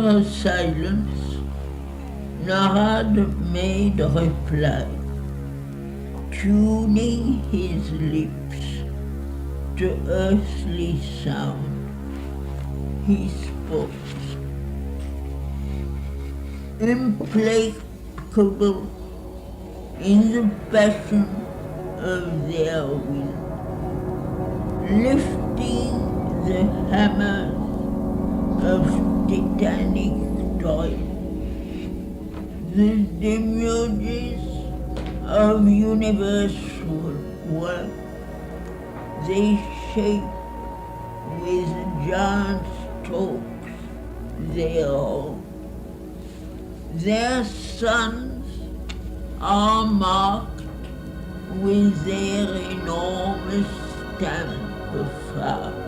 a silence, Narad made reply, tuning his lips to earthly sound. He spoke, implacable in the passion of their will, lifting the hammers of titanic toil, the demiurges of universal work. They shape with giant strokes their own. Their sons are marked with their enormous stamp of fire.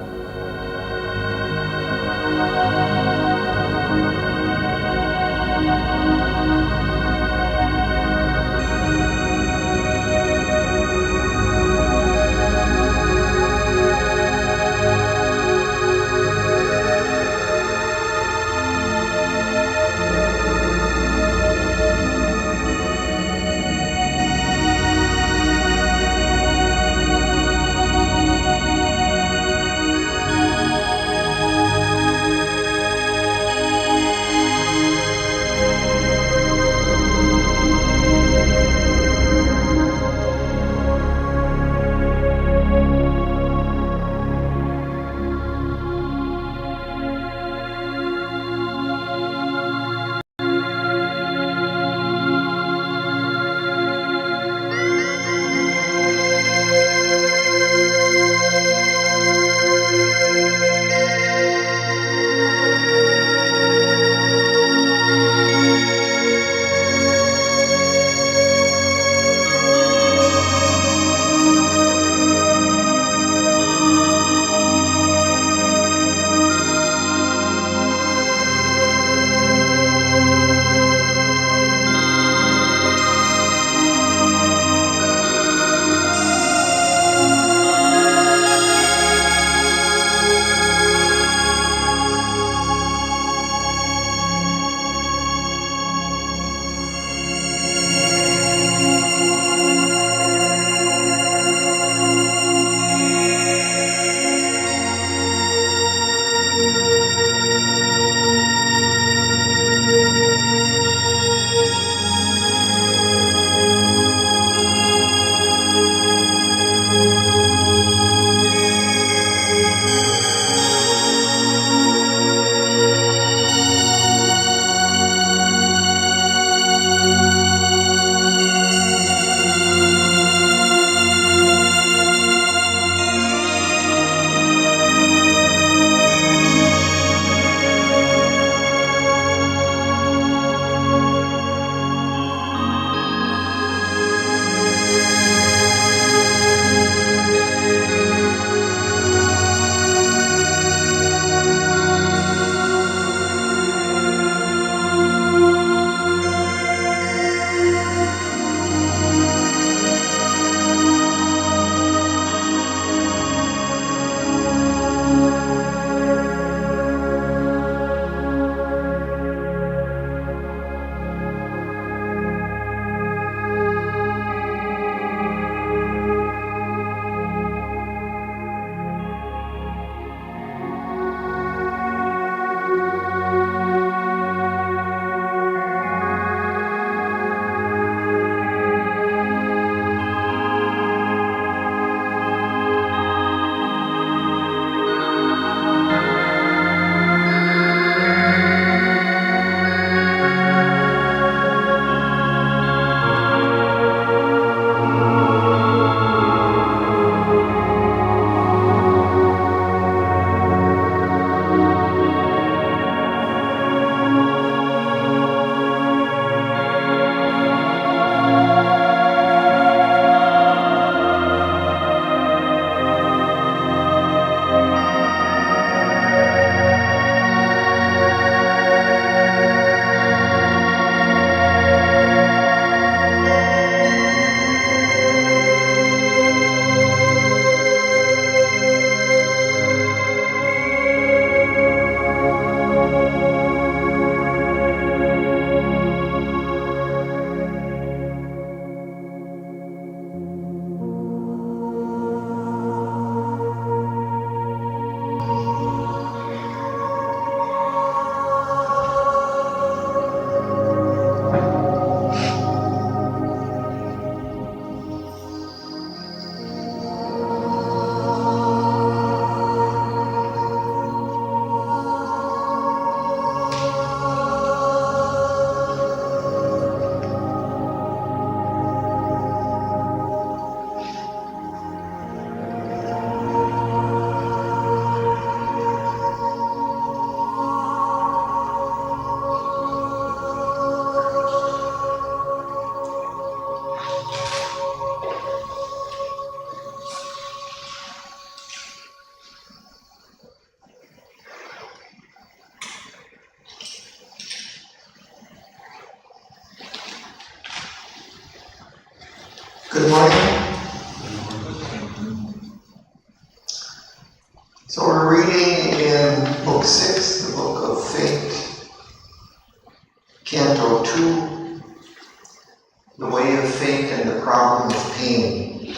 pain.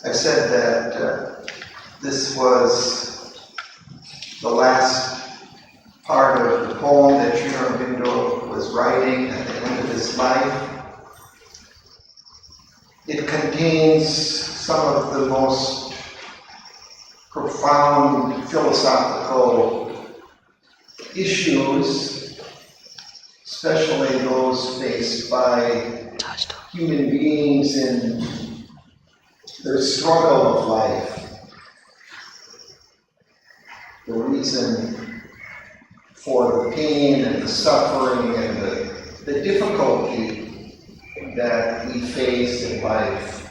I said that this was the last part of the poem that Sri Aurobindo was writing at the end of his life. It contains some of the most profound philosophical issues, especially those faced by human beings in their struggle of life. The reason for the pain and the suffering and the difficulty that we face in life.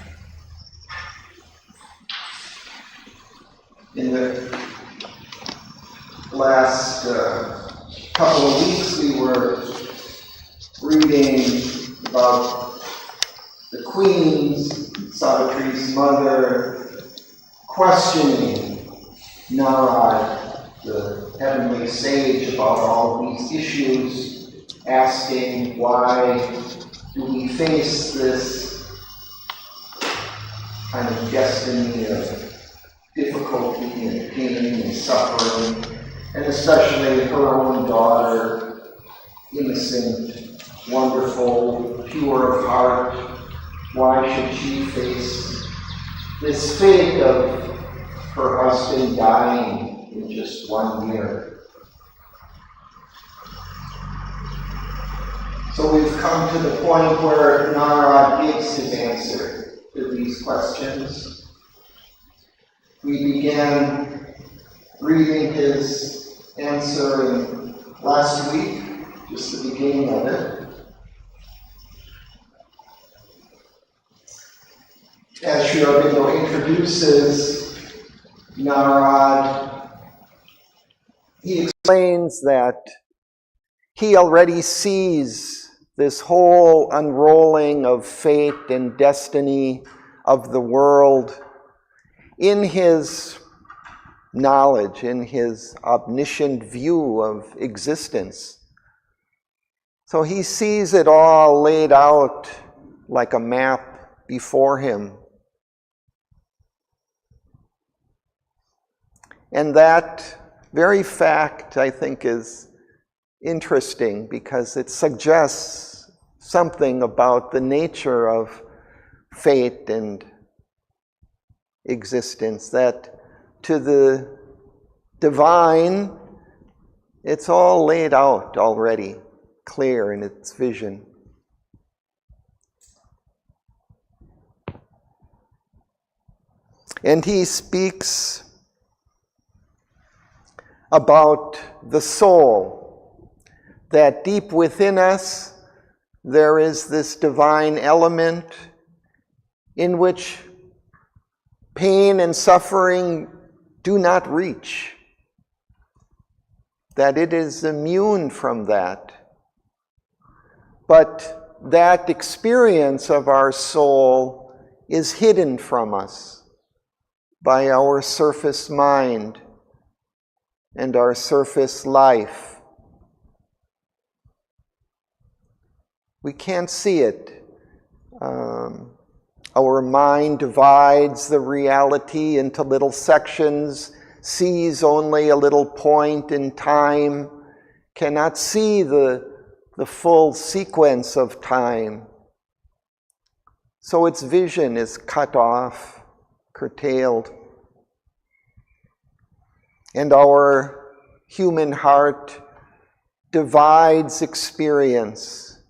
In the last couple of weeks, we were reading about the queens, Savitri's mother, questioning Narad, the heavenly sage, about all these issues, asking why do we face this kind of destiny of difficulty and pain and suffering, and especially her own daughter, innocent, wonderful, pure of heart. Why should she face this fate of her husband dying in just 1 year? So we've come to the point where Narad gives his answer to these questions. We began reading his answer last week, just the beginning of it. As Sri Aurobindo introduces Narad, he explains that he already sees this whole unrolling of fate and destiny of the world in his knowledge, in his omniscient view of existence. So he sees it all laid out like a map before him. And that very fact, I think, is interesting because it suggests something about the nature of fate and existence, that to the divine, it's all laid out already, clear in its vision. And he speaks about the soul, that deep within us there is this divine element in which pain and suffering do not reach, that it is immune from that. But that experience of our soul is hidden from us by our surface mind and our surface life. We can't see it. Our mind divides the reality into little sections, sees only a little point in time, cannot see the full sequence of time. So its vision is cut off, curtailed. And our human heart divides experience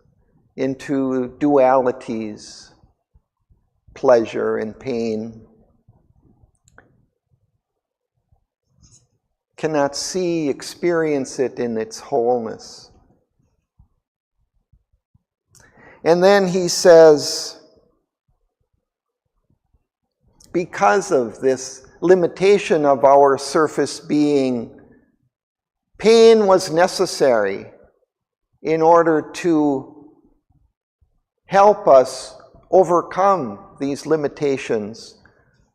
into dualities, pleasure and pain. Cannot see, experience it in its wholeness. And then he says, because of this limitation of our surface being, pain was necessary in order to help us overcome these limitations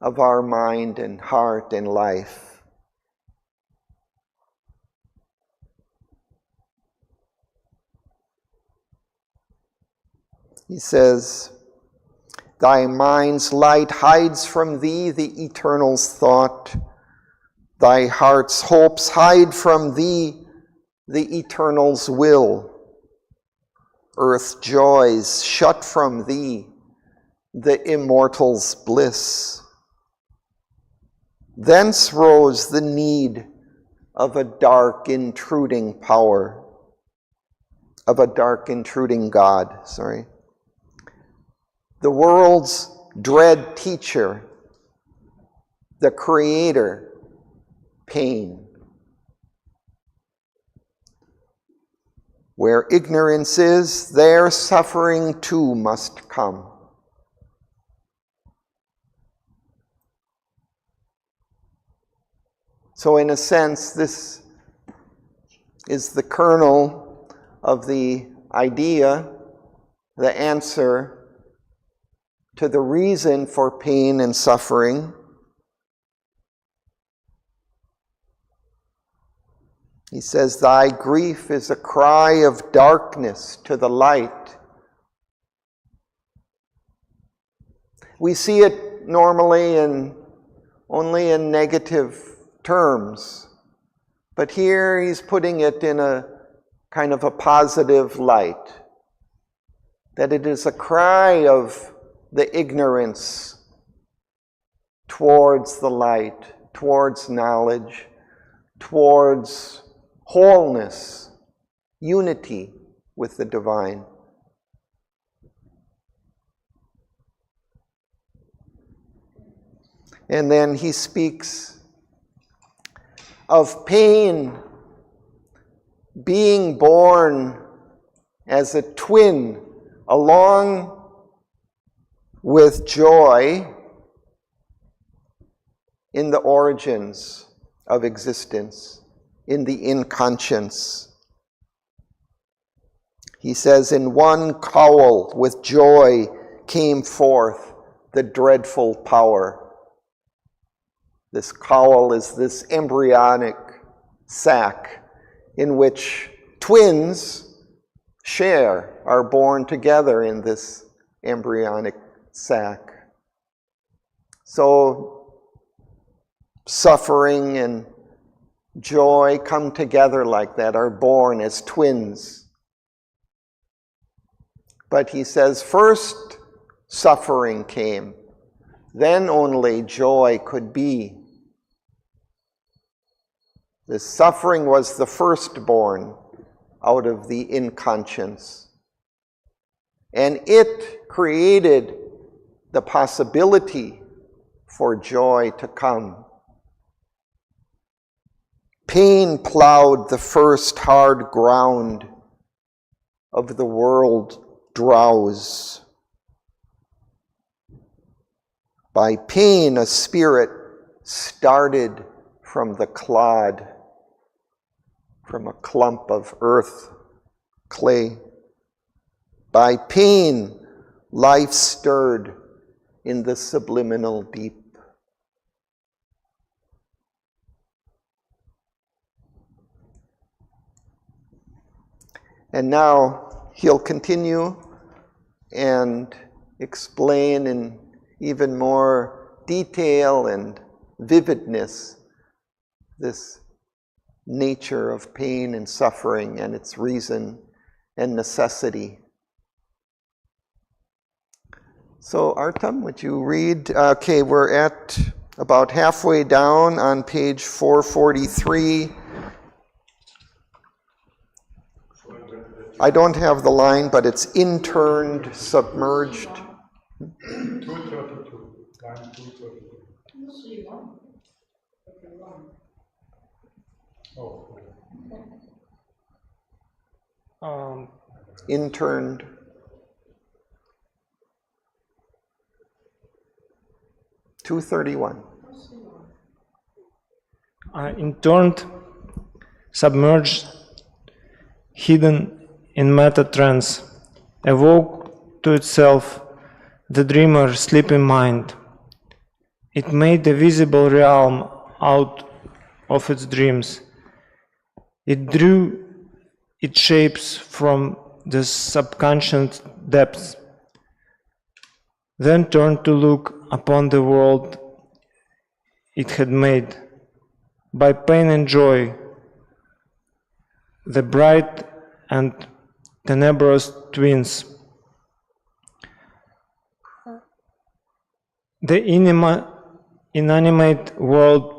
of our mind and heart and life. He says, thy mind's light hides from thee the eternal's thought. Thy heart's hopes hide from thee the eternal's will. Earth's joys shut from thee the immortal's bliss. Thence rose the need of a dark intruding power, of a dark intruding God, The world's dread teacher, the creator, pain. Where ignorance is, there suffering too must come. So in a sense, this is the kernel of the idea, the answer to the reason for pain and suffering. He says, thy grief is a cry of darkness to the light. We see it normally only in negative terms, but here he's putting it in a kind of a positive light, that it is a cry of the ignorance towards the light, towards knowledge, towards wholeness, unity with the divine. And then he speaks of pain being born as a twin along with joy in the origins of existence, in the inconscience. He says, in one cowl with joy came forth the dreadful power. This cowl is this embryonic sac in which twins are born together in this embryonic sac. So suffering and joy come together like that, are born as twins. But he says first suffering came, then only joy could be. The suffering was the firstborn out of the inconscience. And it created the possibility for joy to come. Pain plowed the first hard ground of the world drowse. By pain, a spirit started from the clod, from a clump of earth, clay. By pain, life stirred in the subliminal deep. And now he'll continue and explain in even more detail and vividness this nature of pain and suffering and its reason and necessity. So Artam, would you read? Okay, we're at about halfway down on page 443. I don't have the line, but it's interned, submerged. 232, line 232. Oh. Interned. $231. Interned, submerged, hidden in meta-trance, awoke to itself the dreamer's sleeping mind. It made a visible realm out of its dreams. It drew its shapes from the subconscious depths then turned to look upon the world it had made. By pain and joy, the bright and tenebrous twins. The inanimate world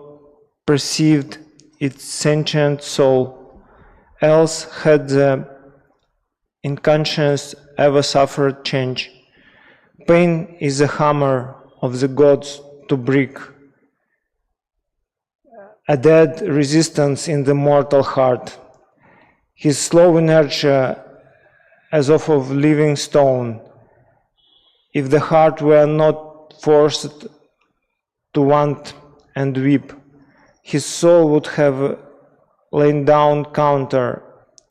perceived its sentient soul, else had the inconscious ever suffered change. Pain is the hammer of the gods to break a dead resistance in the mortal heart. His slow inertia as of living stone, if the heart were not forced to want and weep, his soul would have lain down counter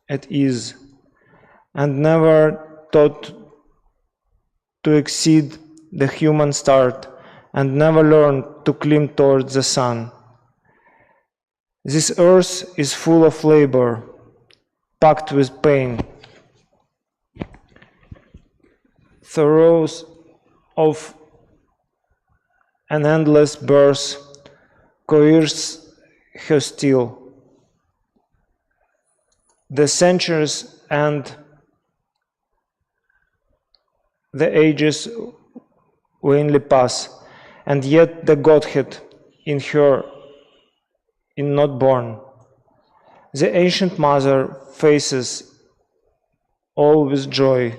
at ease, and never thought to exceed the human start, and never learned to climb towards the sun. This earth is full of labor, packed with pain, throes of an endless birth coerce her still. The centuries and the ages vainly pass, and yet the Godhead in her is not born. The ancient mother faces all with joy,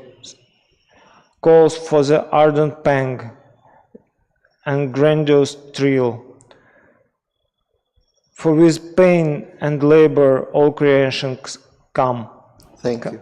calls for the ardent pang and grandiose thrill. For with pain and labor all creations come. Thank you.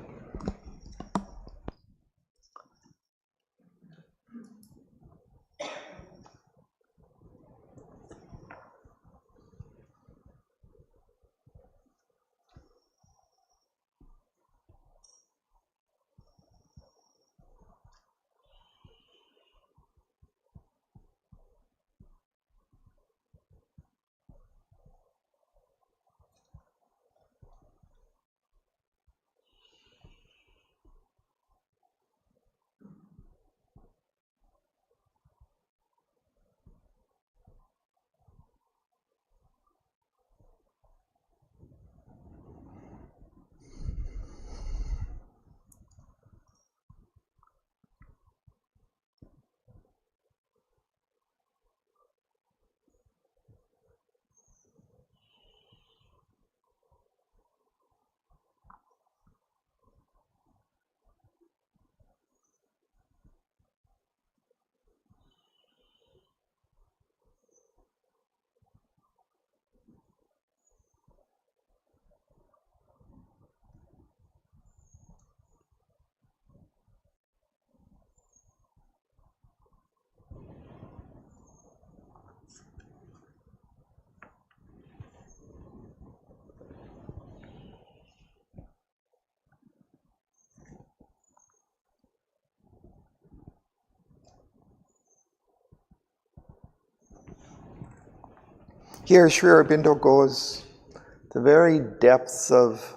Here, Sri Aurobindo goes to the very depths of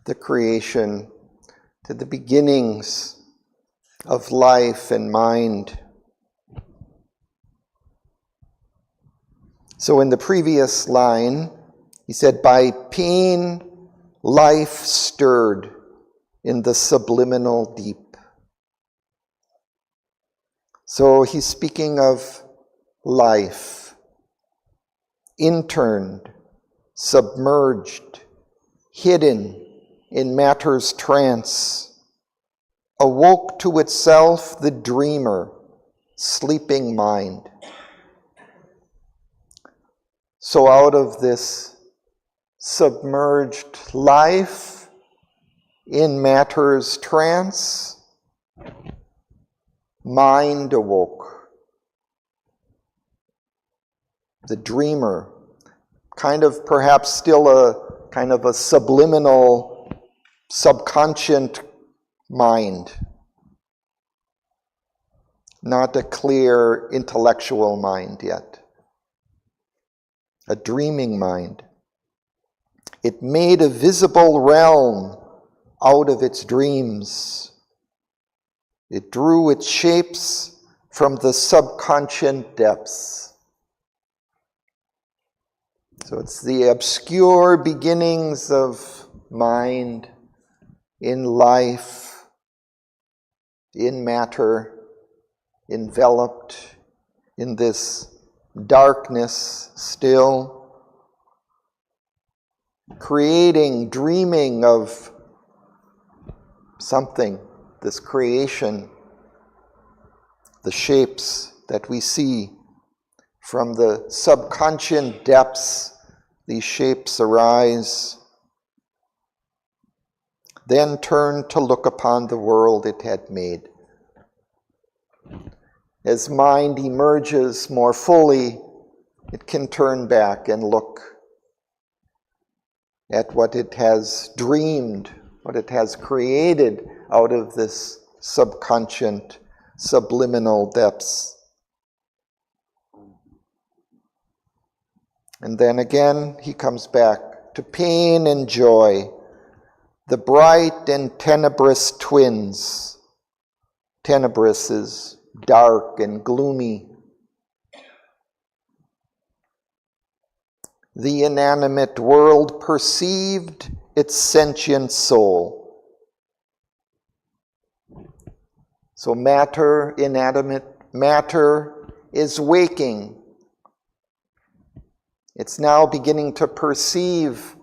the creation, to the beginnings of life and mind. So in the previous line, he said, by pain, life stirred in the subliminal deep. So he's speaking of life. Interned, submerged, hidden in matter's trance, awoke to itself the dreamer, sleeping mind. So out of this submerged life in matter's trance, mind awoke. The dreamer, kind of perhaps still a kind of a subliminal, subconscious mind, not a clear intellectual mind yet. A dreaming mind. It made a visible realm out of its dreams. It drew its shapes from the subconscious depths. So it's the obscure beginnings of mind in life, in matter, enveloped in this darkness still, creating, dreaming of something, this creation, the shapes that we see from the subconscious depths, these shapes arise, then turn to look upon the world it had made. As mind emerges more fully, it can turn back and look at what it has dreamed, what it has created out of this subconscious, subliminal depths. And then again, he comes back to pain and joy, the bright and tenebrous twins. Tenebrous is dark and gloomy. The inanimate world perceived its sentient soul. So matter, inanimate matter, is waking. It's now beginning to perceive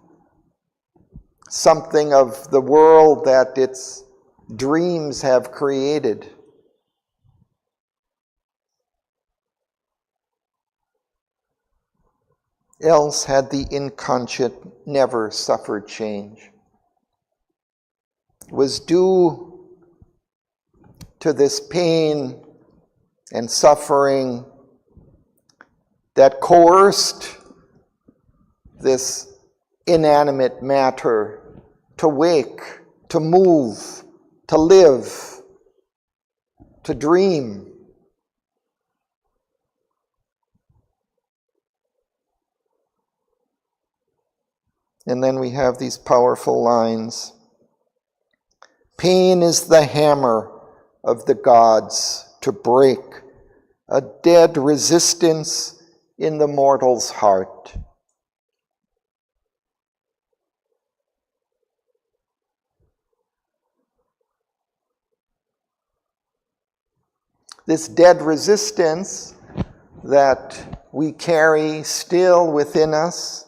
something of the world that its dreams have created. Else had the inconscient never suffered change. It was due to this pain and suffering that coerced this inanimate matter to wake, to move, to live, to dream. And then we have these powerful lines. Pain is the hammer of the gods to break a dead resistance in the mortal's heart. This dead resistance that we carry still within us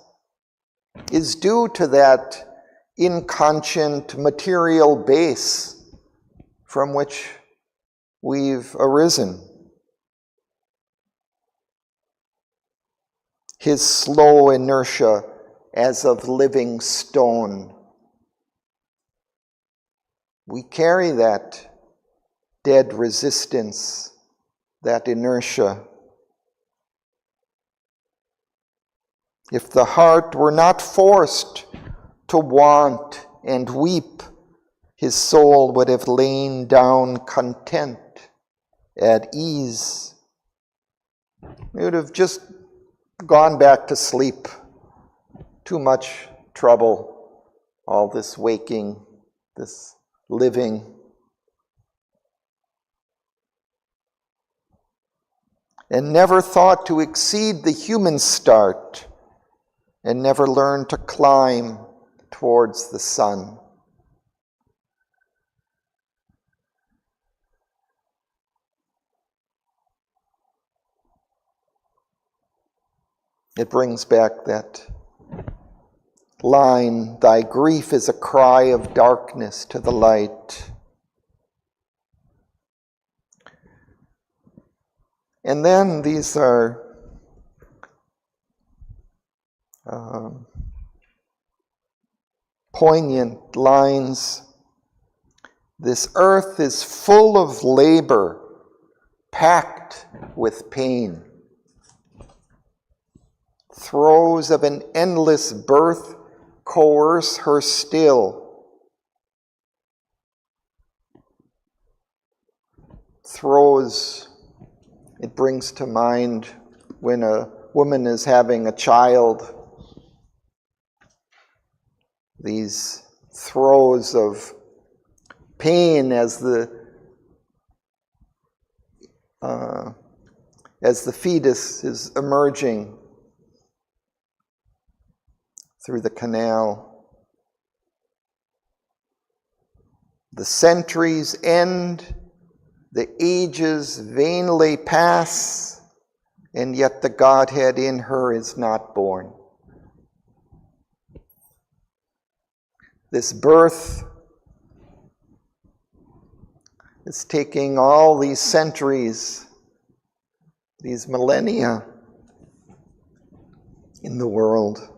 is due to that inconscient material base from which we've arisen. His slow inertia as of living stone. We carry that dead resistance, that inertia. If the heart were not forced to want and weep, his soul would have lain down content, at ease. It would have just gone back to sleep. Too much trouble, all this waking, this living. And never thought to exceed the human start, and never learned to climb towards the sun. It brings back that line, thy grief is a cry of darkness to the light. And then these are poignant lines. This earth is full of labor, packed with pain. Throes of an endless birth coerce her still. Throes, it brings to mind when a woman is having a child. These throes of pain as the as the fetus is emerging through the canal. The centuries end, the ages vainly pass, and yet the Godhead in her is not born. This birth is taking all these centuries, these millennia in the world.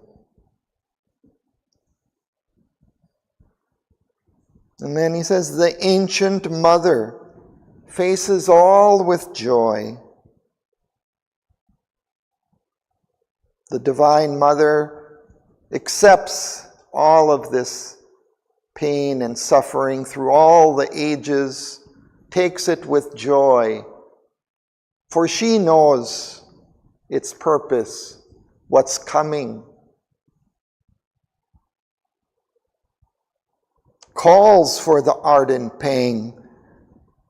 And then he says, the ancient mother faces all with joy. The Divine Mother accepts all of this pain and suffering through all the ages, takes it with joy, for she knows its purpose, what's coming. Calls for the ardent pang,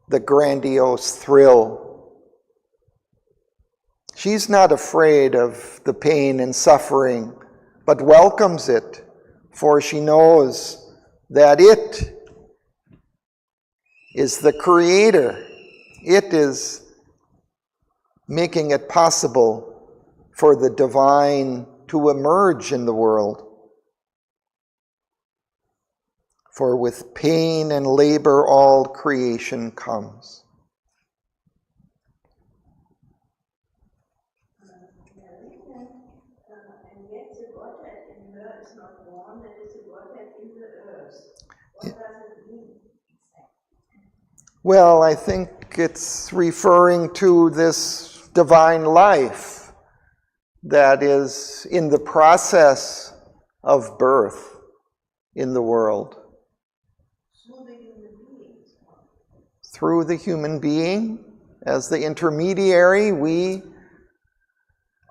the grandiose thrill. She's not afraid of the pain and suffering, but welcomes it, for she knows that it is the creator. It is making it possible for the divine to emerge in the world. For with pain and labor all creation comes. And yet the Godhead in her is not born, that is the Godhead in the earth. What does it mean? Well, I think it's referring to this divine life that is in the process of birth in the world. Through the human being, as the intermediary, we,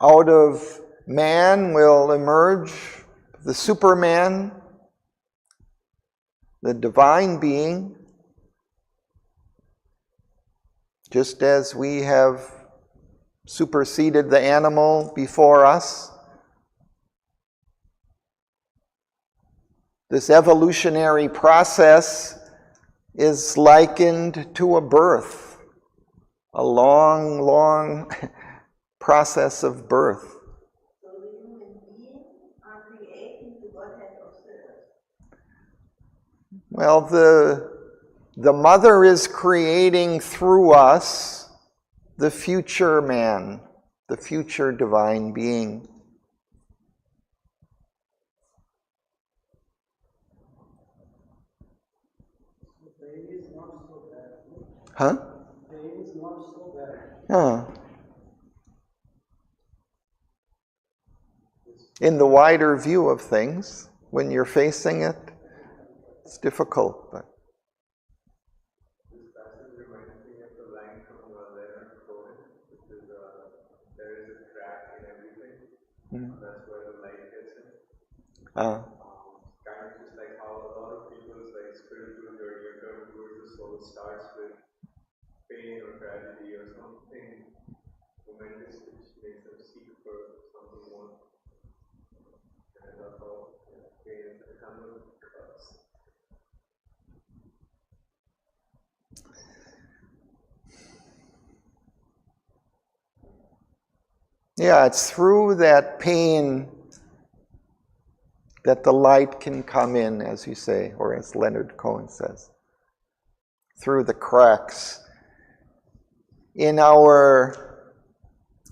out of man, will emerge the Superman, the divine being, just as we have superseded the animal before us. This evolutionary process is likened to a birth, a long, long process of birth. So the human beings are creating the Godhead of the earth. Well, the mother is creating through us the future man, the future divine being. Huh? Huh. In the wider view of things, when you're facing it, it's difficult. But This passage reminds me of the line from Leonard Cohen, which is, there is a crack in everything. That's where the light gets in. Kind of just like how a lot of people's spiritual journey or turn towards the soul starts with pain or tragedy or something momentous which makes them seek for something more. And that's how pain is the kind of crux. yeah, it's through that pain that the light can come in, as you say, or as Leonard Cohen says. Through the cracks in our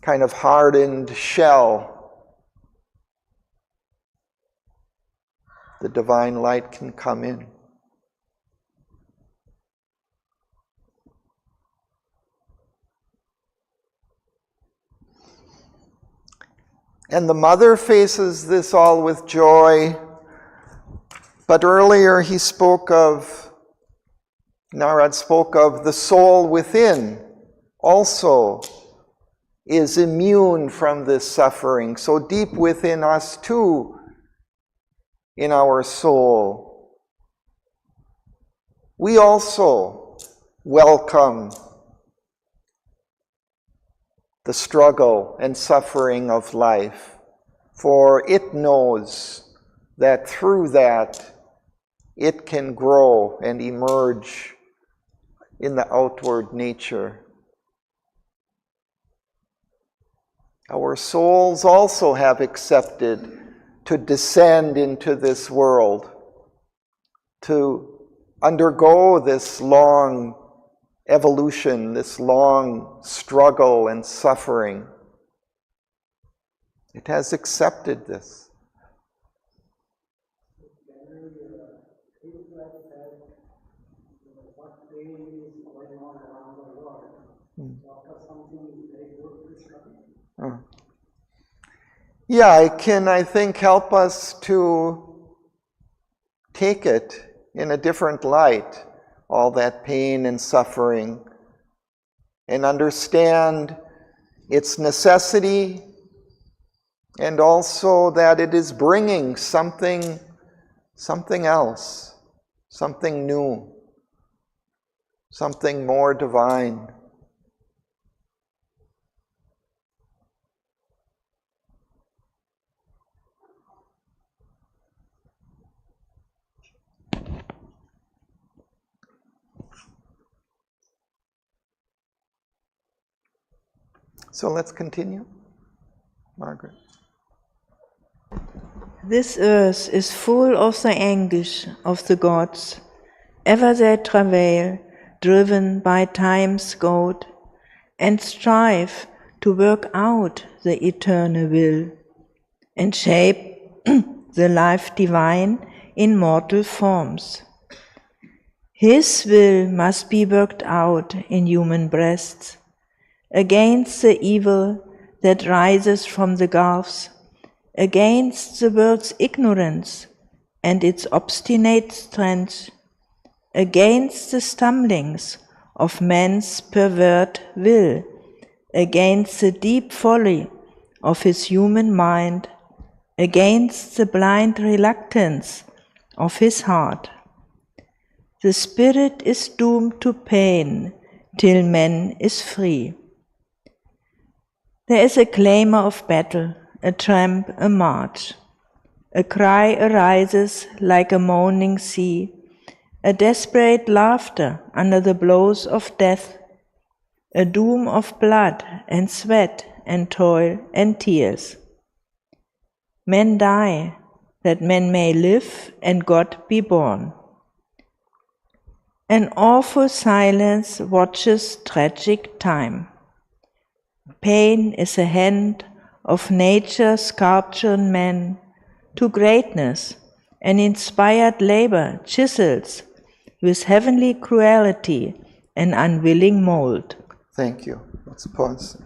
kind of hardened shell, the divine light can come in. And the mother faces this all with joy. But earlier he Narad spoke of the soul within also is immune from this suffering. So deep within us too, in our soul, we also welcome the struggle and suffering of life, for it knows that through that it can grow and emerge in the outward nature. Our souls also have accepted to descend into this world, to undergo this long evolution, this long struggle and suffering. It has accepted this. Yeah, it can, I think, help us to take it in a different light, all that pain and suffering, and understand its necessity, and also that it is bringing something else, something new, something more divine. So let's continue. Margaret. This earth is full of the anguish of the gods. Ever they travail, driven by time's goad, and strive to work out the eternal will, and shape the life divine in mortal forms. His will must be worked out in human breasts, against the evil that rises from the gulfs, against the world's ignorance and its obstinate strength, against the stumblings of man's pervert will, against the deep folly of his human mind, against the blind reluctance of his heart. The spirit is doomed to pain till man is free. There is a clamour of battle, a tramp, a march. A cry arises like a moaning sea, a desperate laughter under the blows of death, a doom of blood and sweat and toil and tears. Men die, that men may live and God be born. An awful silence watches tragic time. Pain is a hand of nature sculpturing man to greatness, and inspired labor chisels with heavenly cruelty an unwilling mold. Thank you. Let's pause.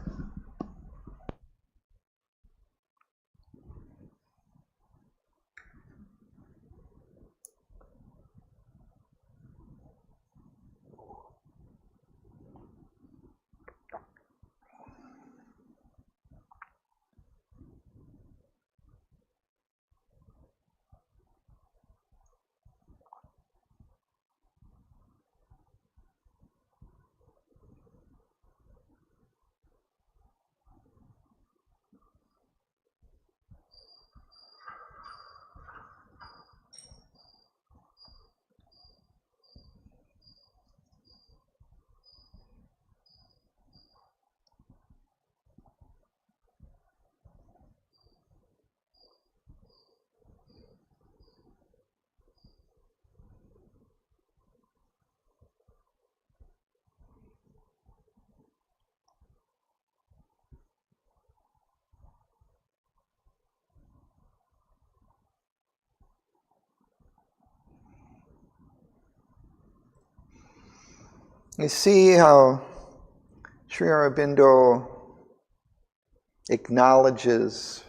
You see how Sri Aurobindo acknowledges,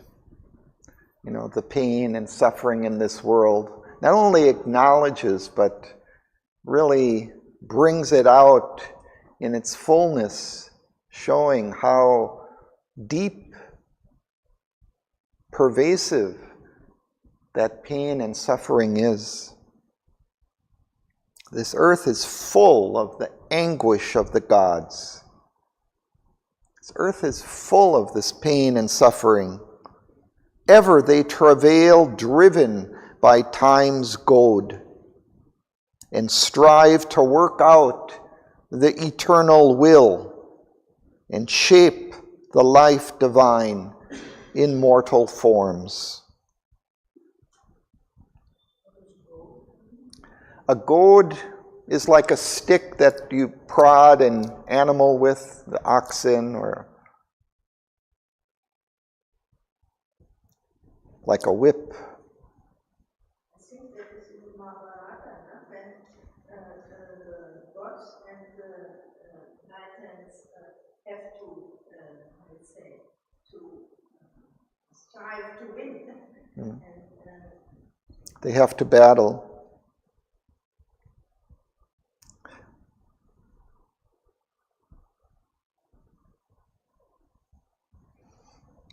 the pain and suffering in this world. Not only acknowledges, but really brings it out in its fullness, showing how deep, pervasive that pain and suffering is. This earth is full of the anguish of the gods. This earth is full of this pain and suffering. Ever they travail, driven by time's goad, and strive to work out the eternal will and shape the life divine in mortal forms. A goad is like a stick that you prod an animal with, the oxen, or like a whip. I think that is in the Mahabharata, when the gods and the Titans have to, let's say, to strive to win. And, They have to battle.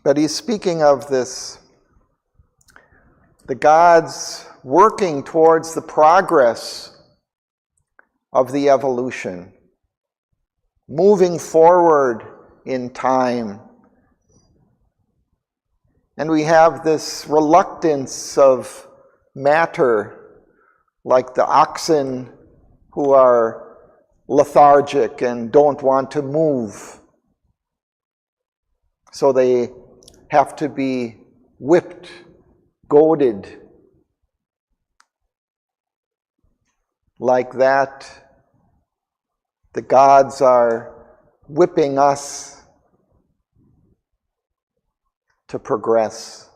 But he's speaking of this, the gods working towards the progress of the evolution, moving forward in time. And we have this reluctance of matter, like the oxen who are lethargic and don't want to move. So they have to be whipped, goaded. Like that, the gods are whipping us to progress,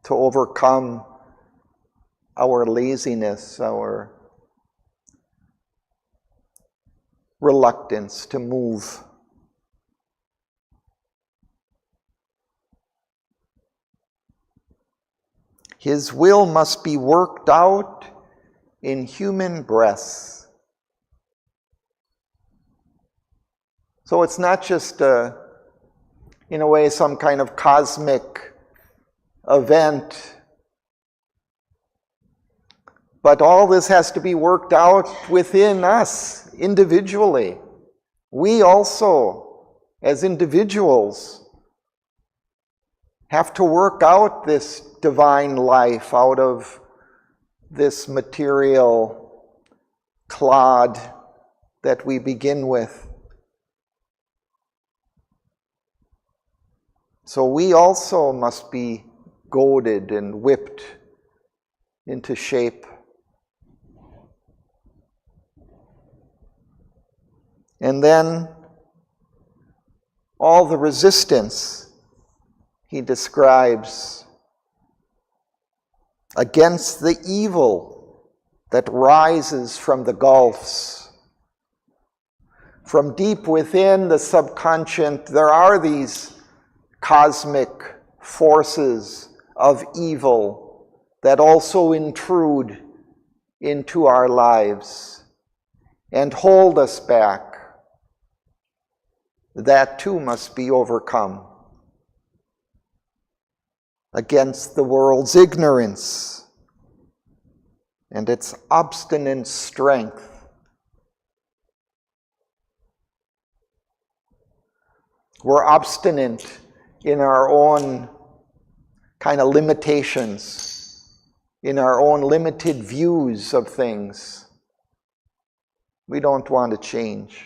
to overcome our laziness, our reluctance to move. His will must be worked out in human breasts. So it's not just, in a way, some kind of cosmic event, but all this has to be worked out within us individually. We also, as individuals, have to work out this divine life out of this material clod that we begin with. So we also must be goaded and whipped into shape. And then all the resistance he describes against the evil that rises from the gulfs. From deep within the subconscious, there are these cosmic forces of evil that also intrude into our lives and hold us back. That too must be overcome against the world's ignorance and its obstinate strength. We're obstinate in our own kind of limitations, in our own limited views of things. We don't want to change.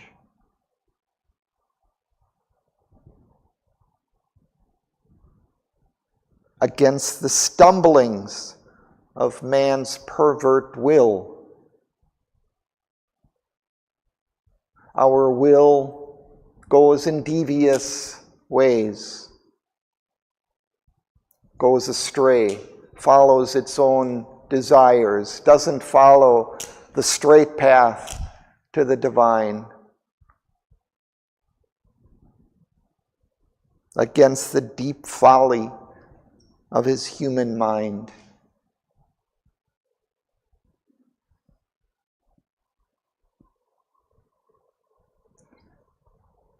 Against the stumblings of man's pervert will. Our will goes in devious ways, goes astray, follows its own desires, doesn't follow the straight path to the divine. Against the deep folly of his human mind.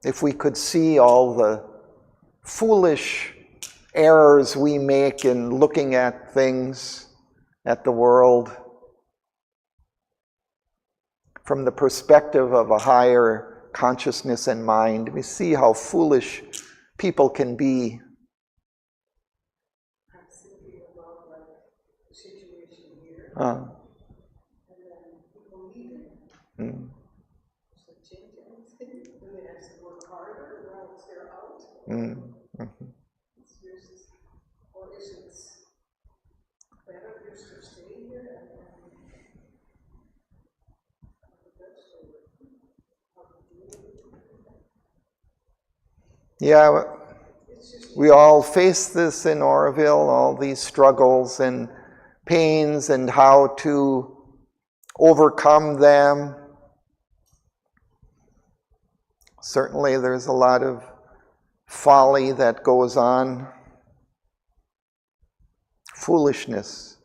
If we could see all the foolish errors we make in looking at things, at the world, from the perspective of a higher consciousness and mind. We see how foolish people can be. I'm thinking about like the situation here, Uh, and then people leaving. mm, Does that change anything? Do they have to work harder once they're out? mm, mhm. It's just, or is it better just to stay here and that's how to deal with it? Yeah, It's just we all face this in Auroville, all these struggles and pains and how to overcome them. Certainly there's a lot of folly that goes on. Foolishness,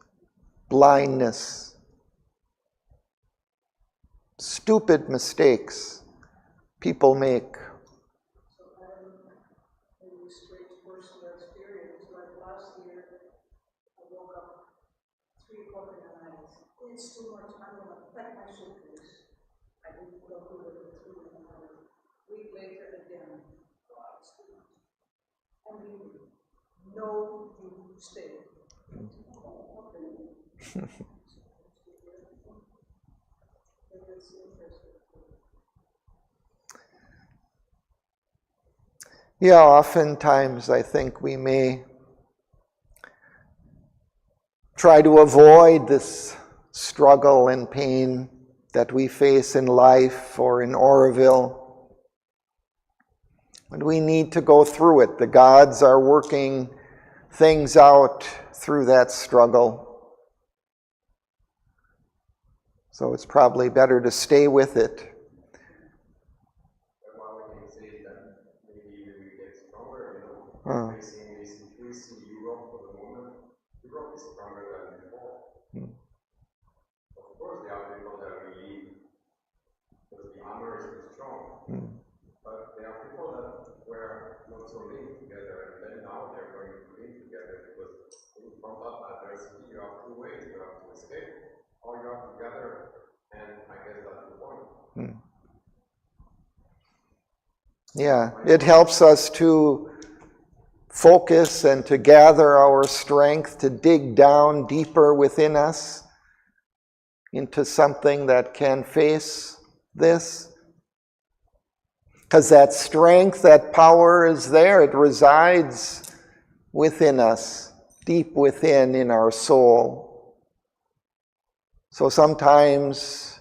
blindness, stupid mistakes people make. so maybe a strange personal experience. Like last year, I woke up 3 o'clock in the night. It's too much. I'm gonna pack my suitcase. I didn't go do it at 3 in the morning. Week later again. God, it's too much. I mean, no, you stay. Oh, okay. But it's interesting. Yeah, oftentimes I think we may try to avoid this struggle and pain that we face in life or in Auroville. And we need to go through it. The gods are working things out through that struggle. So it's probably better to stay with it. But what we can say is that maybe we will get stronger, you know. We see Europe for the moment. Europe is stronger than before. Of course, there are people that will leave because the armor is too strong. But there are people that were not so linked together, and then now they're going to link together because in front of adversity, you have 2 ways. You have to escape, or you have to gather, and I guess that's the point. Yeah, it helps us to focus and to gather our strength, to dig down deeper within us into something that can face this. Because that strength, that power is there. It resides within us, deep within in our soul. So sometimes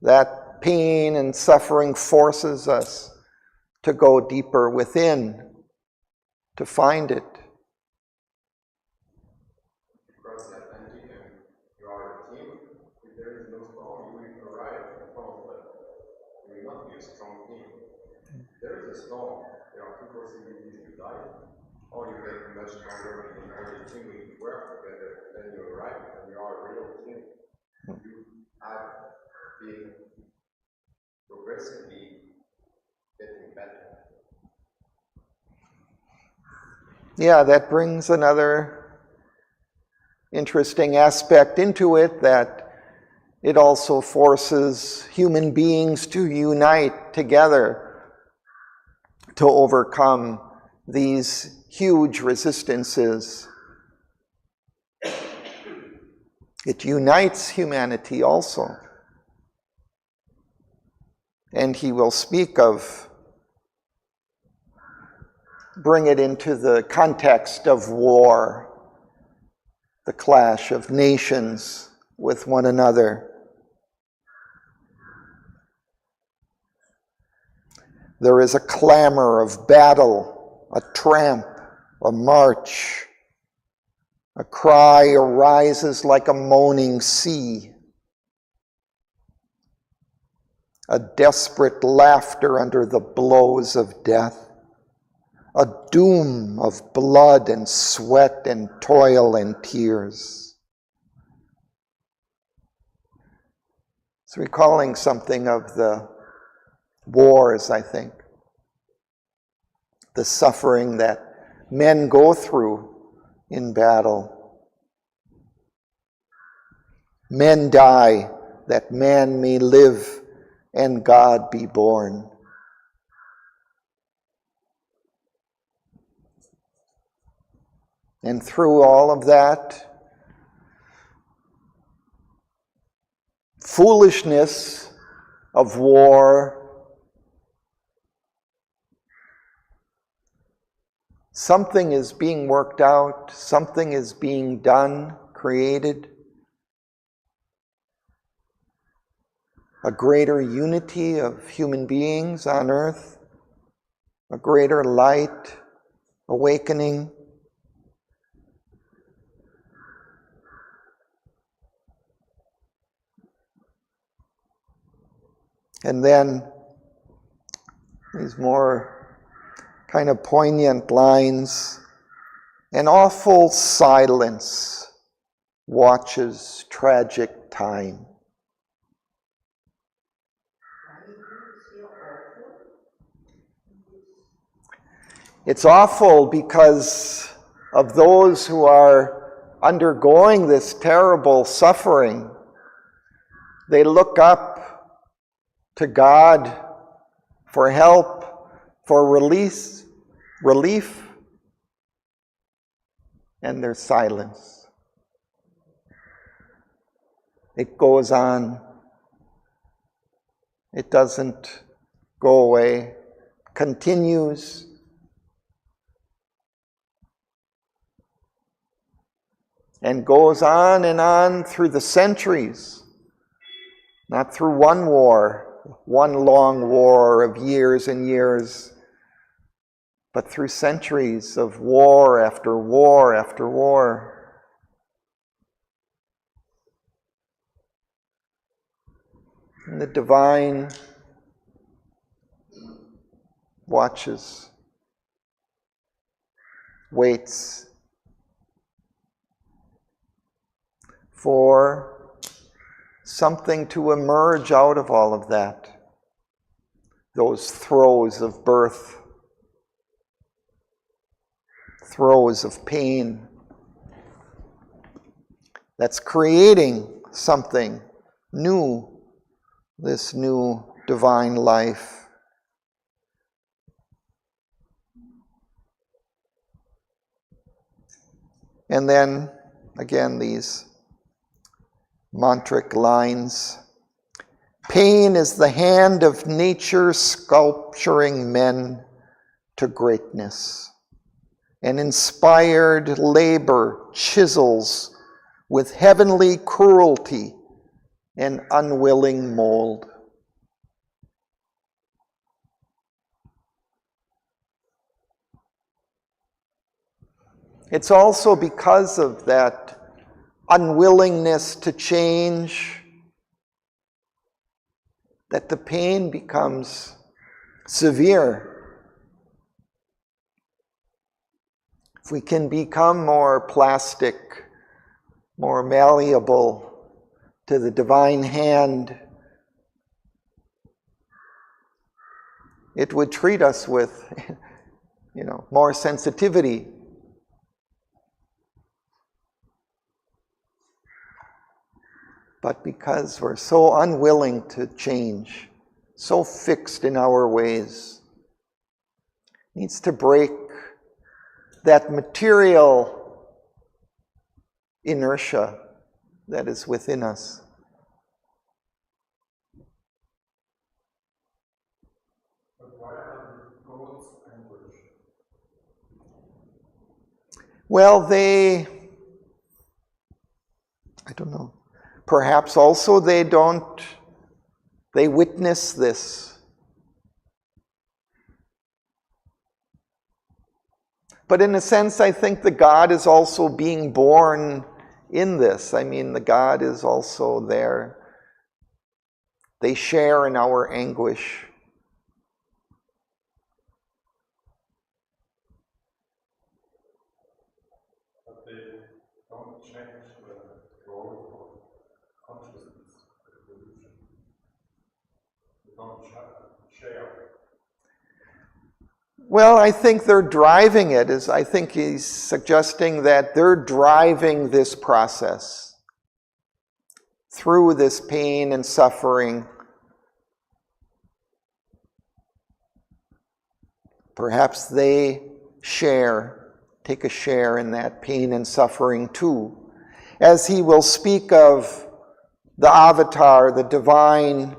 that pain and suffering forces us to go deeper within, to find it. Across the Atlantic, and you are a team. If there is no storm, you will arrive in front, but you will not be a strong team. There is a storm. There are 2 possibilities: you die, or you get much stronger, and the team will work together. Then you arrive, and you are a real team. You have been progressively getting better. Yeah, that brings another interesting aspect into it, that it also forces human beings to unite together to overcome these huge resistances. It unites humanity also. And he will speak of, bring it into the context of war, the clash of nations with one another. There is a clamor of battle, a tramp, a march. A cry arises like a moaning sea. A desperate laughter under the blows of death. A doom of blood and sweat and toil and tears. It's recalling something of the wars, I think. The suffering that men go through in battle. Men die that man may live and God be born. And through all of that foolishness of war, something is being worked out, something is being done, created. A greater unity of human beings on earth, a greater light, awakening. And then these more kind of poignant lines. An awful silence watches tragic time. It's awful because of those who are undergoing this terrible suffering. They look up to God for help, for relief, and there's silence. It goes on. It doesn't go away, continues. And goes on through the centuries, not through one war, one long war of years and years, but through centuries of war after war after war. And the divine watches, waits for something to emerge out of all of that, those throes of birth, throes of pain, that's creating something new, this new divine life. And then, again, these mantric lines. Pain is the hand of nature sculpturing men to greatness. An inspired labor chisels with heavenly cruelty an unwilling mold. It's also because of that unwillingness to change that the pain becomes severe. If we can become more plastic, more malleable to the divine hand, it would treat us with, more sensitivity. But because we're so unwilling to change, so fixed in our ways, needs to break that material inertia that is within us. But why are God's anguish? Well, I don't know. Perhaps also they witness this. But in a sense, I think the God is also being born in this. I mean, the God is also there. They share in our anguish. But they don't change the role of consciousness, evolution. They don't share. Well, I think they're driving it. I think he's suggesting that they're driving this process through this pain and suffering. Perhaps they share take a share in that pain and suffering too, as he will speak of the avatar, the divine,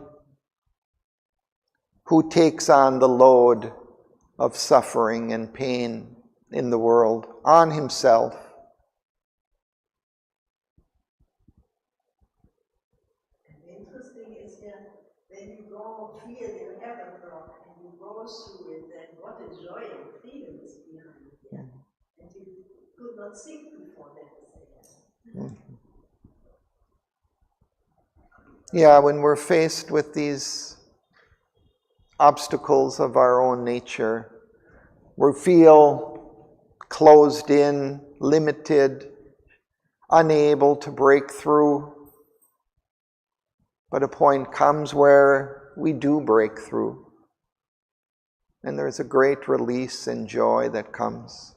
who takes on the load of suffering and pain in the world on himself. Interesting is that when you go feel you have a block and you go through it, then what a joy and freedom is behind it. And you could not think before that. Yeah, when we're faced with these obstacles of our own nature, we feel closed in, limited, unable to break through. But a point comes where we do break through. And there's a great release and joy that comes.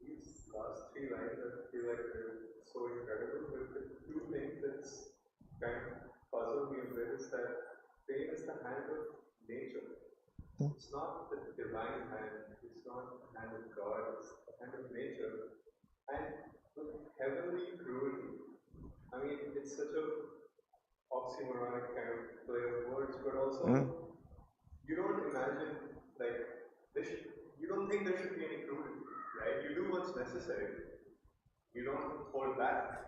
These last three lines I feel like they're so incredible, but the two things that's kind of puzzled me a bit is that pain is the hand of nature. It's not the divine hand, it's not the hand of God, it's the hand of nature. And with heavenly cruelty, I mean, it's such a oxymoronic kind of play of words, but also you don't imagine, like, you don't think there should be any cruelty, right? You do what's necessary. You don't hold back.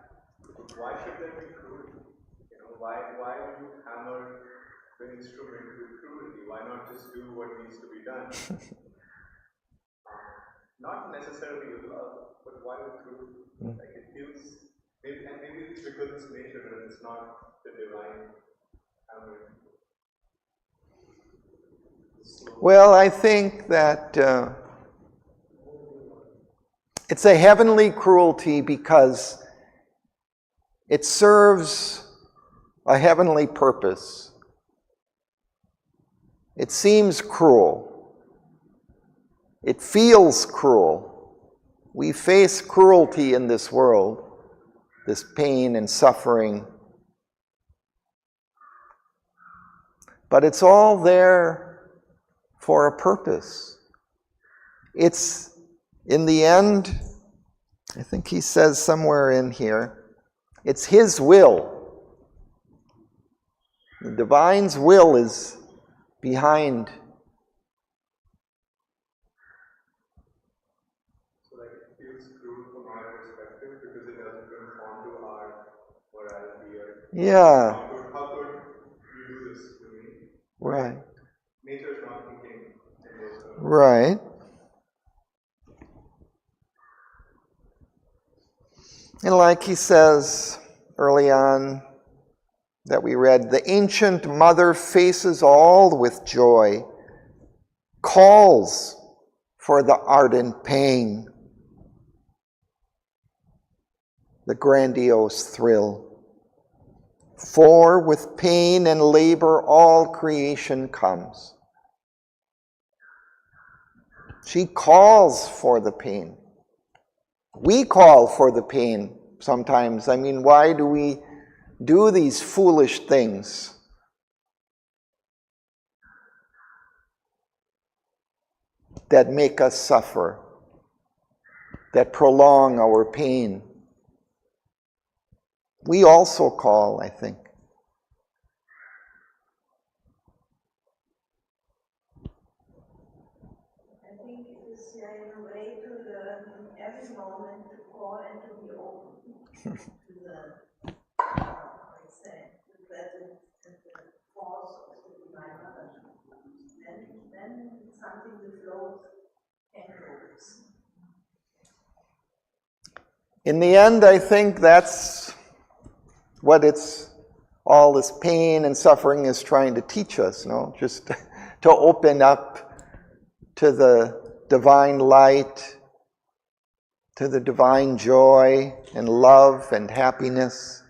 Why should there be cruelty? You know, why would you hammer the instrument with cruelty? Why not just do what needs to be done? Not necessarily with love, but why with cruelty? Like it feels, maybe it's because it's nature and it's not the divine hammering. Well, I think that it's a heavenly cruelty because it serves a heavenly purpose. It seems cruel. It feels cruel. We face cruelty in this world, this pain and suffering. But it's all there for a purpose. It's, in the end, I think he says somewhere in here, it's his will. The divine's will is behind. So like it feels cruel from our perspective because it doesn't conform to our morality or Yeah. how could you do this to me? Right. Nature is not thinking in those terms. Right. And like he says early on that we read, the ancient mother faces all with joy, calls for the ardent pain, the grandiose thrill. For with pain and labor all creation comes. She calls for the pain. We call for the pain sometimes. I mean, why do we do these foolish things? That make us suffer, that prolong our pain. We also call, I think. I think it is a way to learn in every moment to call and to be open to the, let's say, the presence and the force of the divine mother. Then something that flows and goes. In the end, I think that's what all this pain and suffering is trying to teach us, no? Just to open up to the divine light, to the divine joy and love and happiness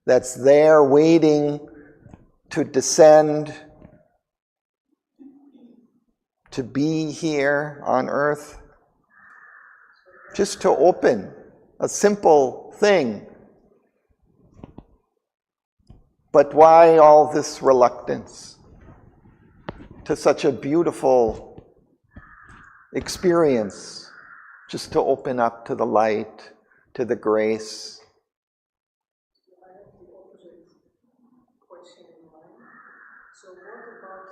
that's there waiting to descend, to be here on earth. Just to open, a simple thing. But why all this reluctance to such a beautiful experience, just to open up to the light, to the grace. I have the opposite question in mind. So what about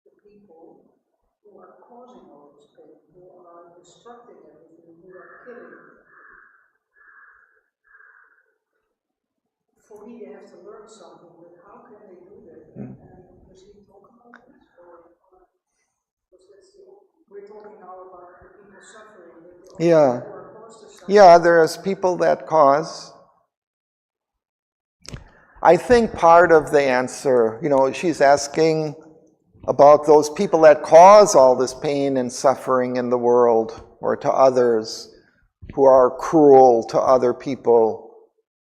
the people who are causing all this pain, who are destructing everything, who are killing? For me, they have to learn something, but how can they do that? And does he talk about this? Or because we're talking now about the people suffering, but the Yeah. people who are caused to suffer. Yeah, there's people that cause. I think part of the answer, she's asking about those people that cause all this pain and suffering in the world, or to others, who are cruel to other people.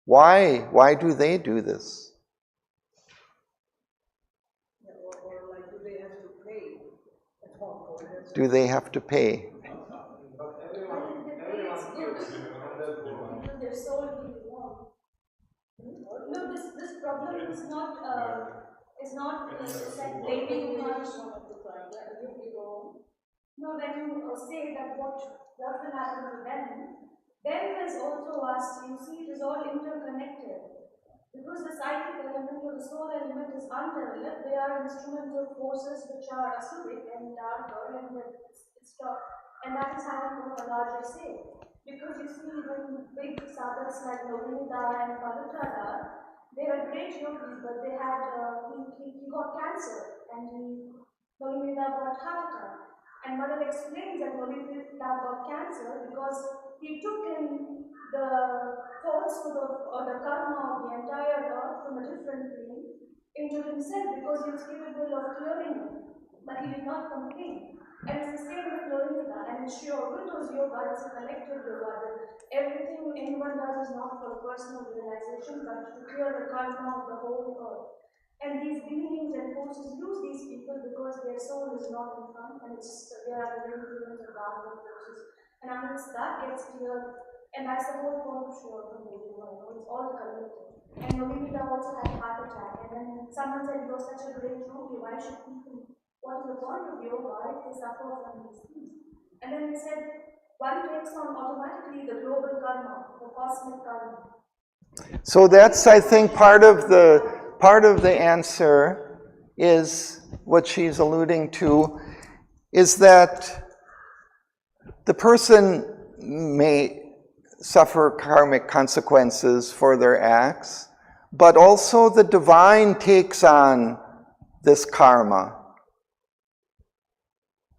Why? Why do they do this? Yeah, or like, do they have to pay at all? Do they have to pay? Their soul will be wrong. No, this problem is not like blaming humanity. No, when you say that what will happen to them is also us. You see, it is all interconnected. Because the psychic element or the soul element is undeveloped, they are instrumental forces which are asubic and darker, and and that is having a larger say. Because you see, even big sadhaks like Lovinida and Pavitra, they were great yogis, but they had he got cancer, and Lovinida got heart attack. And Mother explains that Lovinida got cancer because he took in the faults or the karma of the entire earth from a different plane into himself because he was capable of clearing it, but he did not complain. And it's the same with Lorinda, and it's Auroville's yoga, it's a collective yoga, that everything anyone does is not for personal realization, but to clear the karma of the whole earth. And these beings and forces use these people because their soul is not in front, and they are the influence of downward forces. And unless that gets cleared, and that's the whole point of Sri it's all collective. And Yoginita also had a heart attack, and then someone said, you're such a great yogi, why should people, what is the point of yoga if they suffer from these things? And then it said, one takes on automatically the global karma, the cosmic karma. So that's, I think, part of the answer is what she's alluding to, is that the person may suffer karmic consequences for their acts, but also the divine takes on this karma.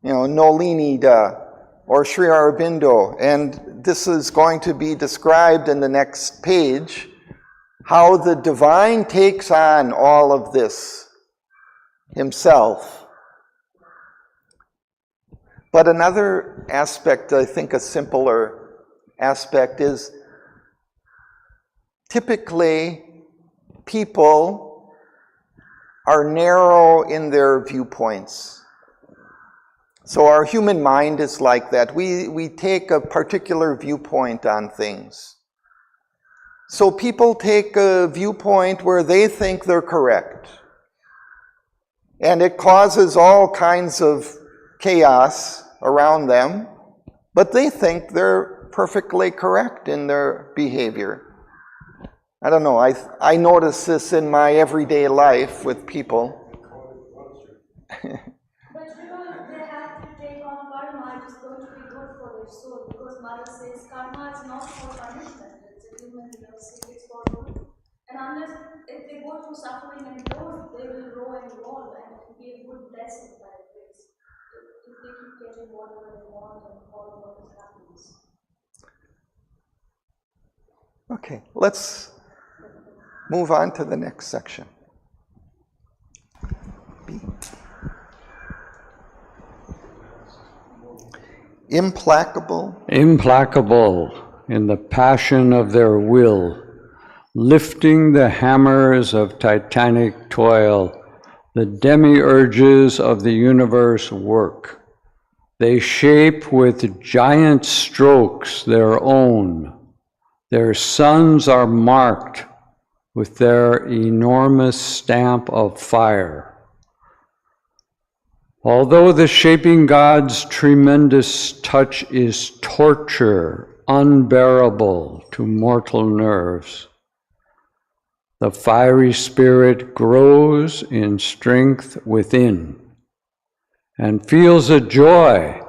Nolinida or Sri Aurobindo, and this is going to be described in the next page, how the divine takes on all of this himself. But another aspect, I think a simpler aspect, is typically people are narrow in their viewpoints. So our human mind is like that. We take a particular viewpoint on things. So people take a viewpoint where they think they're correct. And it causes all kinds of chaos around them, but they think they're perfectly correct in their behavior. I don't know, I notice this in my everyday life with people. But because they have to take on karma, it is going to be good for their soul, because Mother says karma is not for punishment, it's a human it's for good. And unless, if they go through suffering and growth, they will grow and evolve, and it will be a good blessing by grace. If they keep getting whatever they want and follow what is happiness. Okay, let's move on to the next section. B. Implacable in the passion of their will, lifting the hammers of titanic toil, the demiurges of the universe work. They shape with giant strokes their own. Their suns are marked with their enormous stamp of fire. Although the shaping God's tremendous touch is torture, unbearable to mortal nerves, the fiery spirit grows in strength within and feels a joy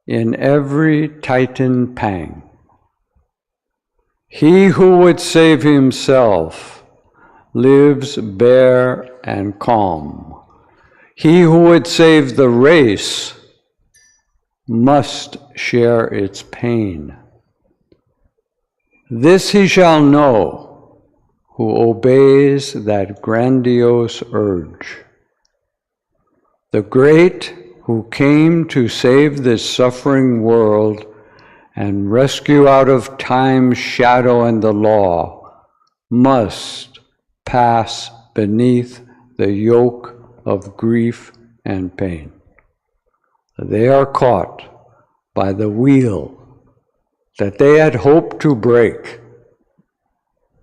in every Titan pang. He who would save himself lives bare and calm. He who would save the race must share its pain. This he shall know who obeys that grandiose urge. The great who came to save this suffering world and rescue out of time's shadow and the law must pass beneath the yoke of grief and pain. They are caught by the wheel that they had hoped to break.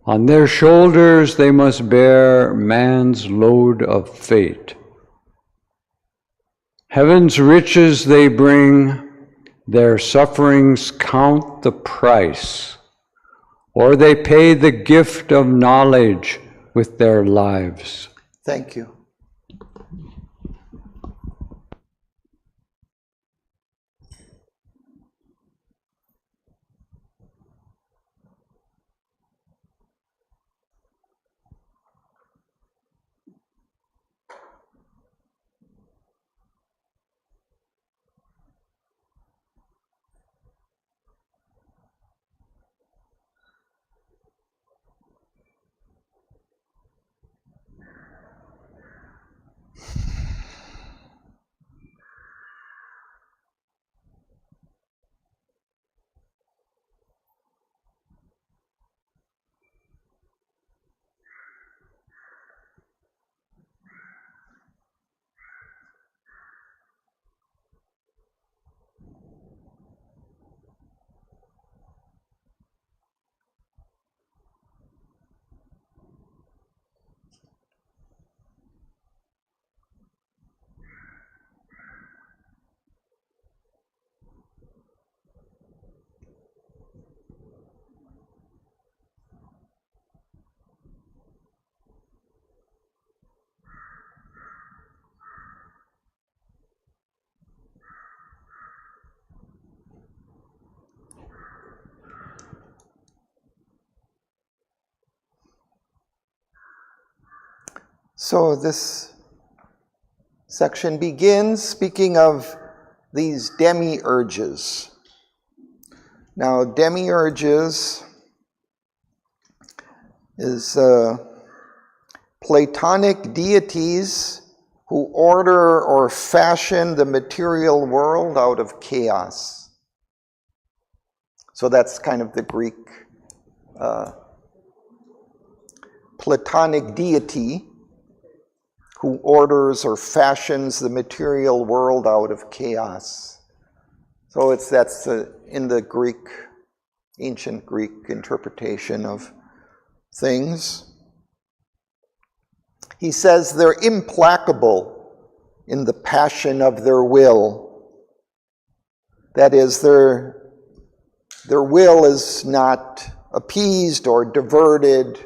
On their shoulders they must bear man's load of fate. Heaven's riches they bring, their sufferings count the price, or they pay the gift of knowledge with their lives. Thank you. So this section begins speaking of these demiurges. Now, demiurges is Platonic deities who order or fashion the material world out of chaos. So that's kind of the Greek Platonic deity who orders or fashions the material world out of chaos. So that's in the Greek, ancient Greek interpretation of things. He says they're implacable in the passion of their will. That is, their will is not appeased or diverted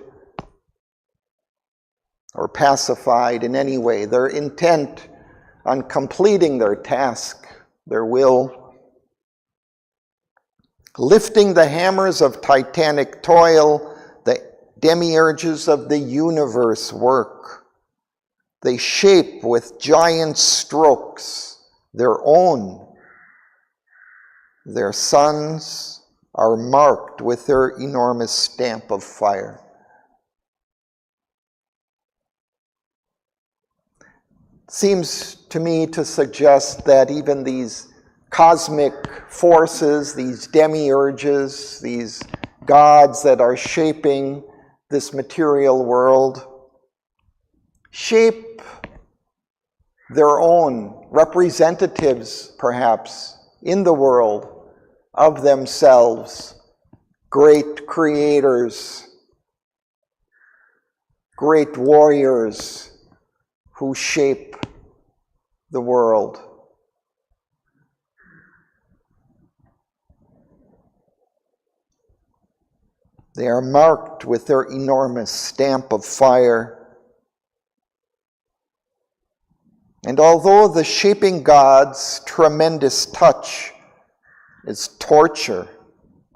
or pacified in any way. They're intent on completing their task, their will. Lifting the hammers of titanic toil, the demiurges of the universe work. They shape with giant strokes their own. Their suns are marked with their enormous stamp of fire. Seems to me to suggest that even these cosmic forces, these demiurges, these gods that are shaping this material world, shape their own representatives, perhaps, in the world of themselves, great creators, great warriors who shape the world. They are marked with their enormous stamp of fire. And although the shaping God's tremendous touch is torture,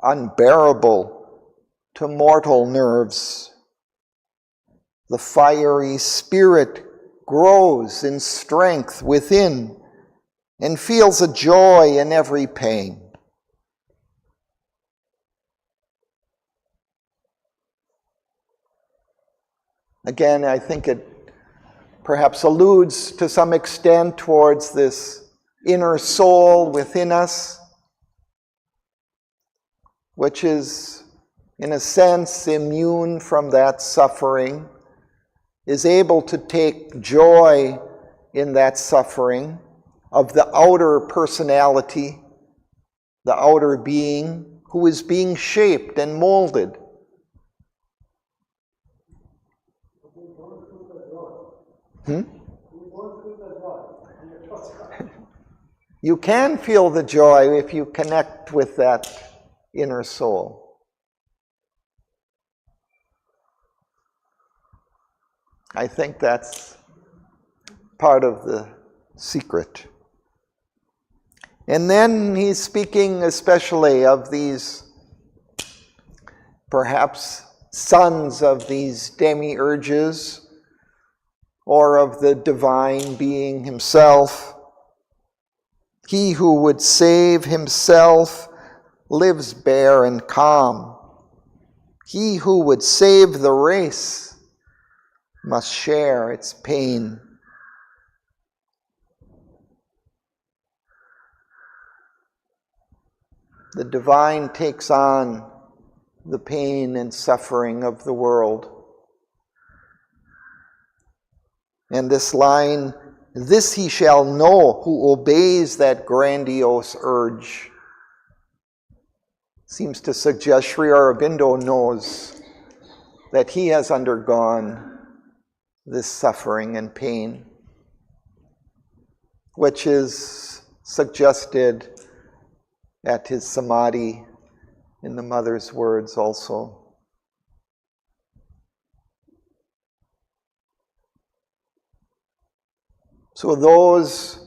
unbearable to mortal nerves, the fiery spirit grows in strength within and feels a joy in every pain. Again, I think it perhaps alludes to some extent towards this inner soul within us, which is, in a sense, immune from that suffering, is able to take joy in that suffering of the outer personality, the outer being, who is being shaped and molded. You can feel the joy if you connect with that inner soul. I think that's part of the secret. And then he's speaking especially of these, perhaps, sons of these demiurges, or of the divine being himself. He who would save himself lives bare and calm. He who would save the race must share its pain. The divine takes on the pain and suffering of the world. And this line, "This he shall know who obeys that grandiose urge," seems to suggest Sri Aurobindo knows that he has undergone this suffering and pain, which is suggested at his samadhi in the mother's words also. So those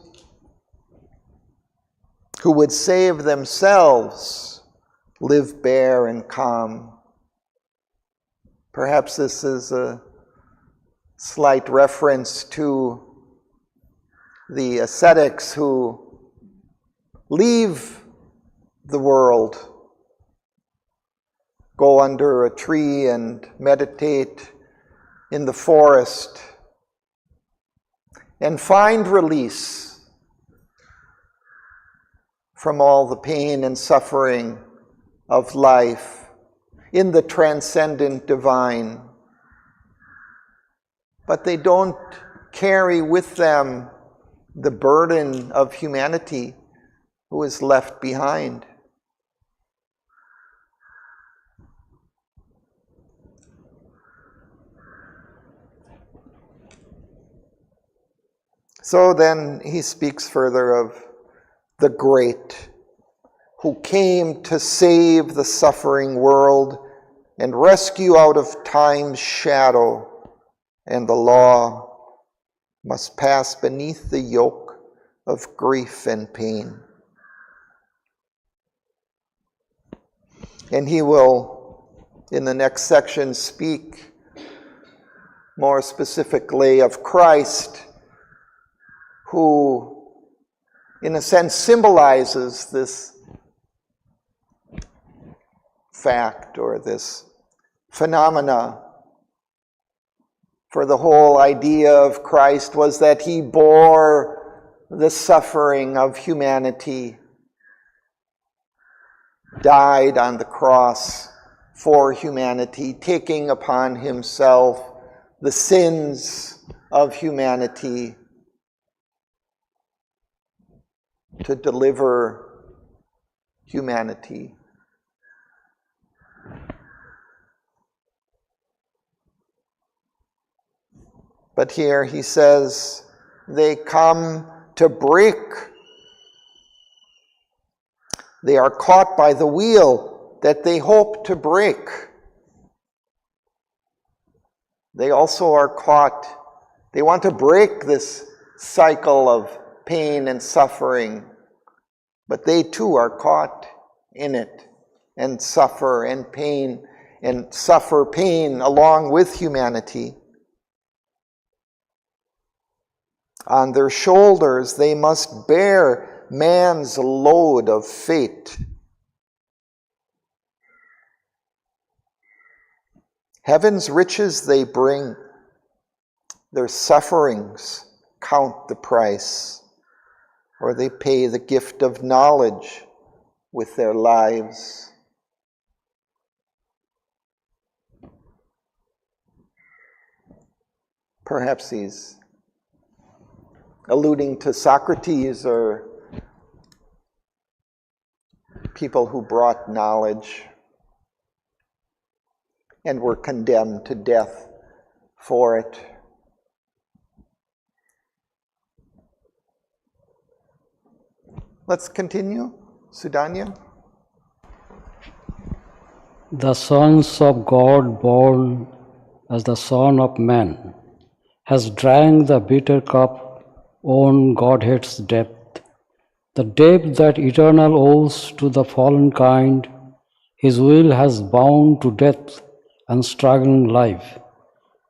who would save themselves live bare and calm. Perhaps this is a slight reference to the ascetics who leave the world, go under a tree and meditate in the forest, and find release from all the pain and suffering of life in the transcendent divine. But they don't carry with them the burden of humanity who is left behind. So then he speaks further of the great who came to save the suffering world and rescue out of time's shadow, and the law must pass beneath the yoke of grief and pain. And he will, in the next section, speak more specifically of Christ, who, in a sense, symbolizes this fact or this phenomena. For the whole idea of Christ was that he bore the suffering of humanity, died on the cross for humanity, taking upon himself the sins of humanity, to deliver humanity. But here he says, they come to break. They are caught by the wheel that they hope to break. They also are caught, they want to break this cycle of pain and suffering, but they too are caught in it and suffer pain along with humanity. On their shoulders they must bear man's load of fate. Heaven's riches they bring, their sufferings count the price, or they pay the gift of knowledge with their lives. Perhaps he's alluding to Socrates or people who brought knowledge and were condemned to death for it. Let's continue. Sudanya. The sons of God born as the Son of Man has drank the bitter cup on Godhead's depth, the depth that eternal owes to the fallen kind. His will has bound to death and struggling life,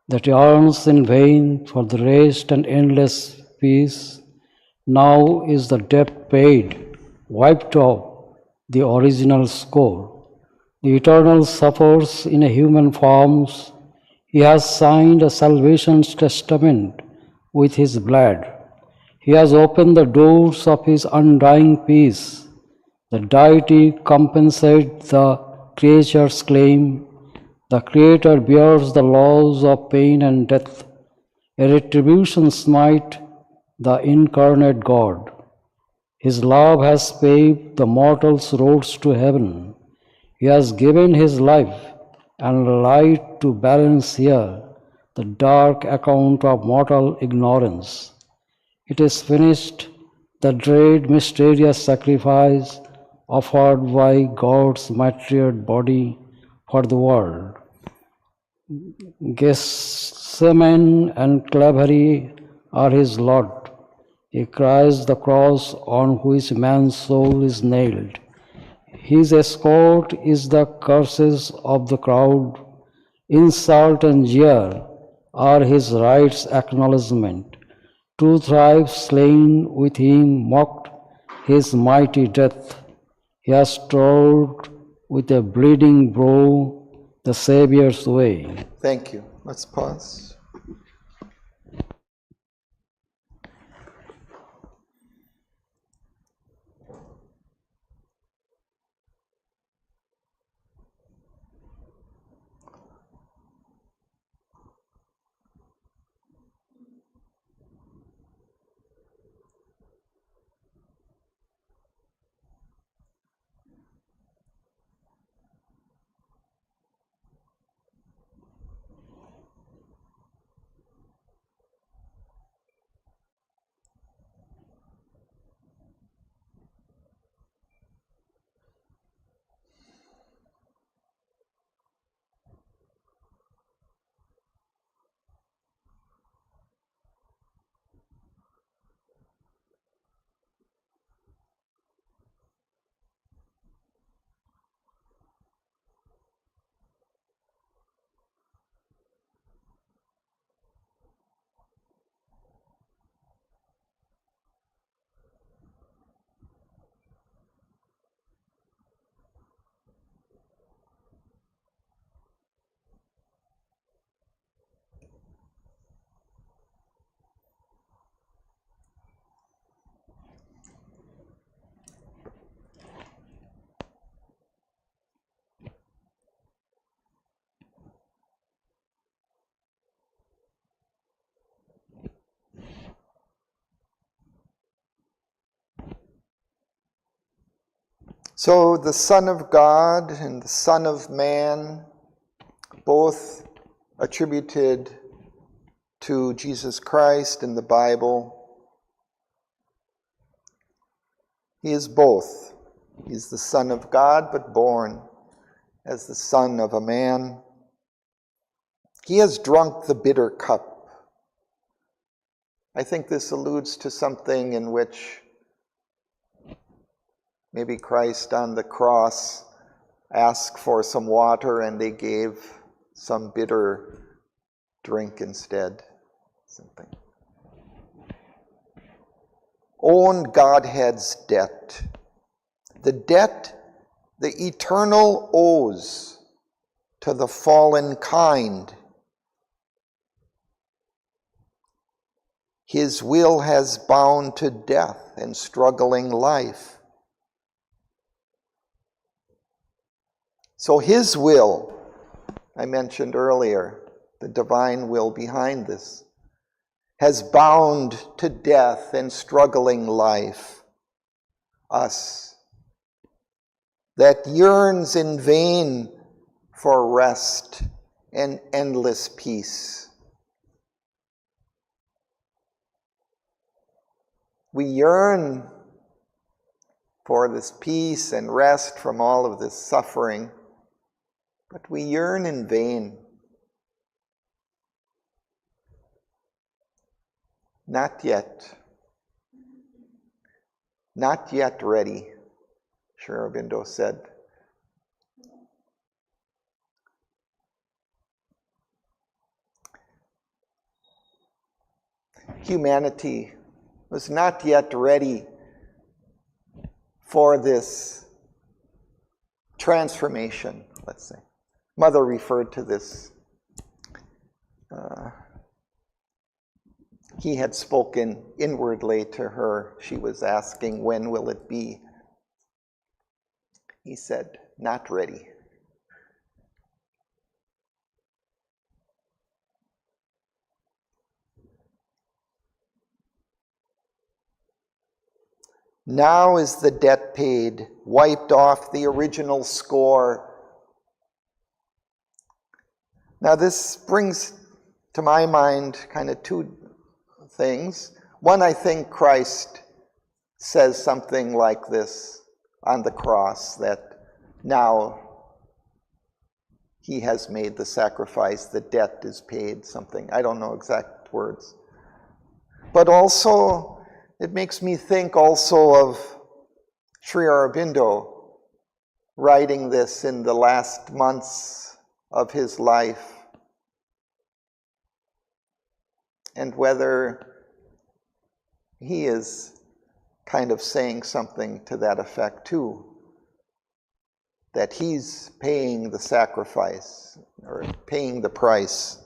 that yearns in vain for the rest and endless peace. Now is the debt paid, wiped off the original score. The Eternal suffers in a human forms. He has signed a salvation's testament with his blood. He has opened the doors of his undying peace. The deity compensates the creature's claim. The Creator bears the laws of pain and death. A retribution smite the incarnate God. His love has paved the mortal's roads to heaven. He has given his life and light to balance here the dark account of mortal ignorance. It is finished, the dread mysterious sacrifice offered by God's martyred body for the world. Gethsemane and Calvary are his lot. He cries the cross on which man's soul is nailed. His escort is the curses of the crowd. Insult and jeer are his right's acknowledgement. Two thrives slain with him mocked his mighty death. He has trod with a bleeding brow the Saviour's way. Thank you. Let's pause. So the Son of God and the Son of Man, both attributed to Jesus Christ in the Bible, He is both. He is the Son of God, but born as the son of a man. He has drunk the bitter cup. I think this alludes to something in which maybe Christ on the cross asked for some water and they gave some bitter drink instead. Something. Own Godhead's debt. The debt the eternal owes to the fallen kind. His will has bound to death and struggling life. So his will, I mentioned earlier, the divine will behind this, has bound to death and struggling life us, that yearns in vain for rest and endless peace. We yearn for this peace and rest from all of this suffering, but we yearn in vain. Not yet. Not yet ready, Sri Aurobindo said. Humanity was not yet ready for this transformation, let's say. Mother referred to this. He had spoken inwardly to her. She was asking, when will it be? He said, not ready. Now is the debt paid, wiped off the original score. Now this brings to my mind kind of two things. One, I think Christ says something like this on the cross, that now he has made the sacrifice, the debt is paid, something. I don't know exact words. But also, it makes me think also of Sri Aurobindo writing this in the last months of his life, and whether he is kind of saying something to that effect too, that he's paying the sacrifice or paying the price.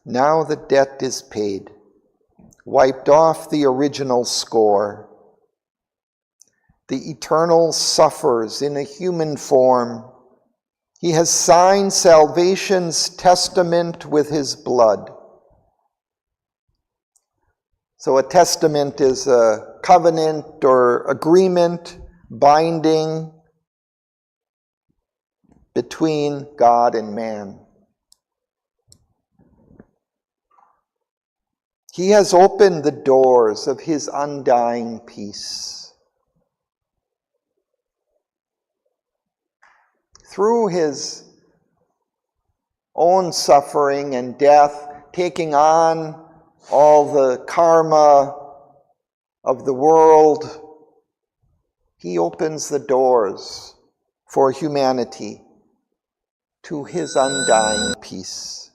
Now the debt is paid, wiped off the original score. The eternal suffers in a human form. He has signed salvation's testament with his blood. So a testament is a covenant or agreement binding between God and man. He has opened the doors of his undying peace. Through his own suffering and death, taking on all the karma of the world, he opens the doors for humanity to his undying peace.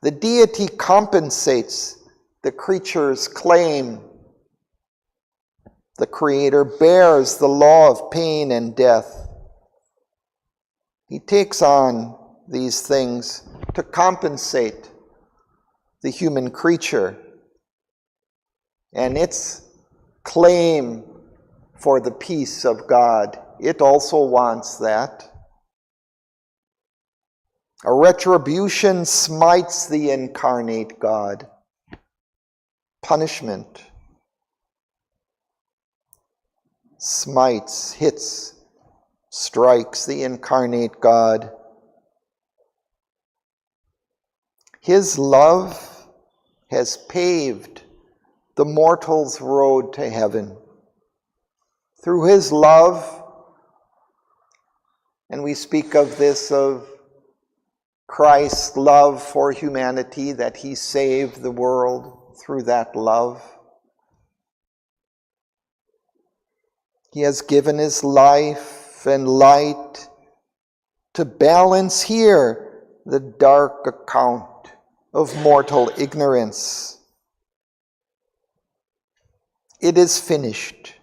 The deity compensates the creature's claim. The Creator bears the law of pain and death. He takes on these things to compensate the human creature and its claim for the peace of God. It also wants that. A retribution smites the incarnate God. Punishment smites, hits strikes the incarnate God. His love has paved the mortal's road to heaven. Through his love, and we speak of this, of Christ's love for humanity, that he saved the world through that love. He has given his life and light to balance here the dark account of mortal ignorance. It is finished,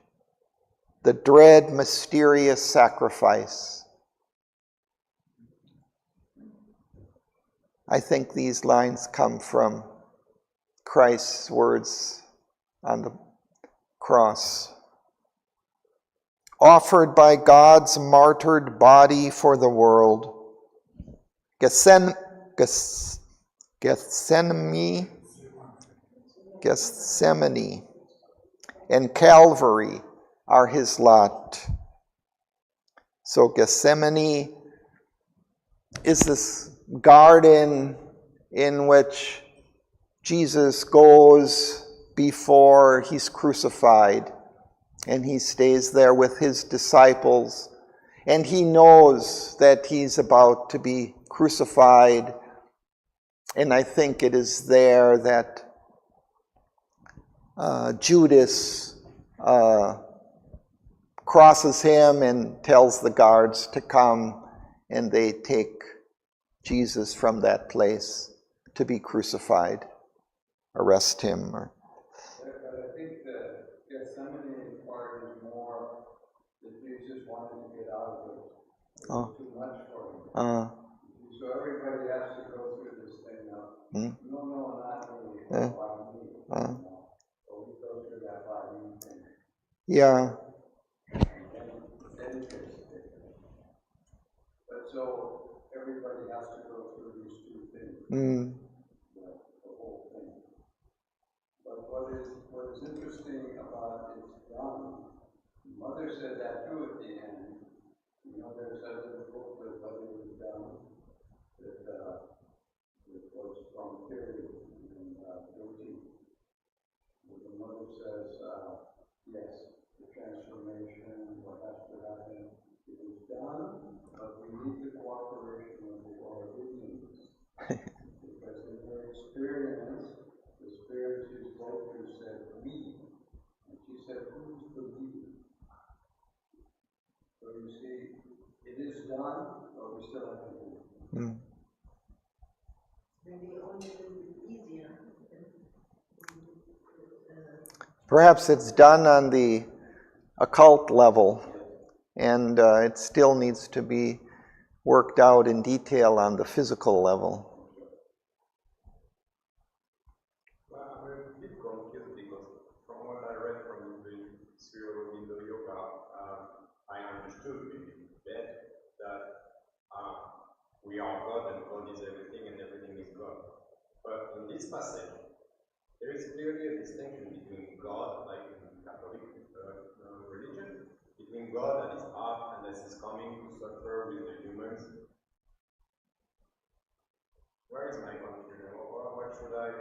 the dread, mysterious sacrifice. I think these lines come from Christ's words on the cross. Offered by God's martyred body for the world. Gethsemane and Calvary are his lot. So Gethsemane is this garden in which Jesus goes before he's crucified, and he stays there with his disciples, and he knows that he's about to be crucified. And I think it is there that Judas crosses him and tells the guards to come, and they take Jesus from that place to be crucified, arrest him. But I think the Gethsemane part is more that Jesus wanted to get out of it. It was too much for him. So everybody has to go through this thing now. No, not me. By me. So we go through that by me thing. Yeah. Then it gets taken. But so everybody has to go through these two things. The whole thing. But what is interesting about it's done, Mother said that too at the end. You know, there's a little booklet, but it was done, that was from period in 13. The Mother says, yes, the transformation, what has to happen, it is done, but we need the cooperation of the Aurovillians. Because in her experience, the spirit she spoke to said, we. And she said, who's the we? So you see, it is done, but we still have to do it. Maybe only a little bit easier. Perhaps it's done on the occult level, and it still needs to be worked out in detail on the physical level. Well, I'm a bit confused because from what I read from the Auroville yoga, I understood maybe that we are God and God is everything and everything is God. But in this passage, there is clearly a distinction between God, like in Catholic religion, between God and his art and that he's coming to suffer with the humans. Where is my confusion? What should I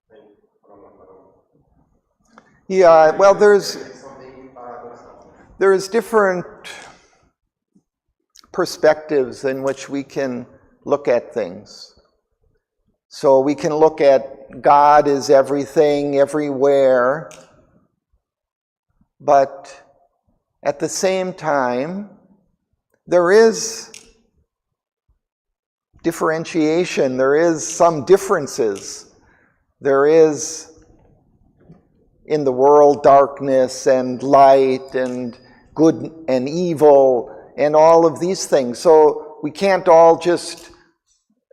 think? Yeah, well, there's different perspectives in which we can look at things. So we can look at God as everything, everywhere, but at the same time, there is differentiation, there is some differences. There is in the world darkness and light and good and evil and all of these things. So we can't all just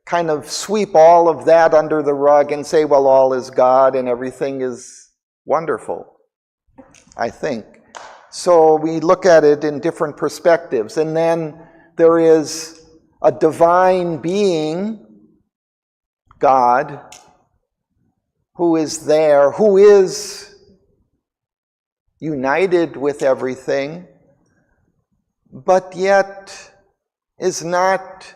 kind of sweep all of that under the rug and say, well, all is God and everything is wonderful, I think. So we look at it in different perspectives. And then there is a divine being, God, who is there, who is united with everything, but yet is not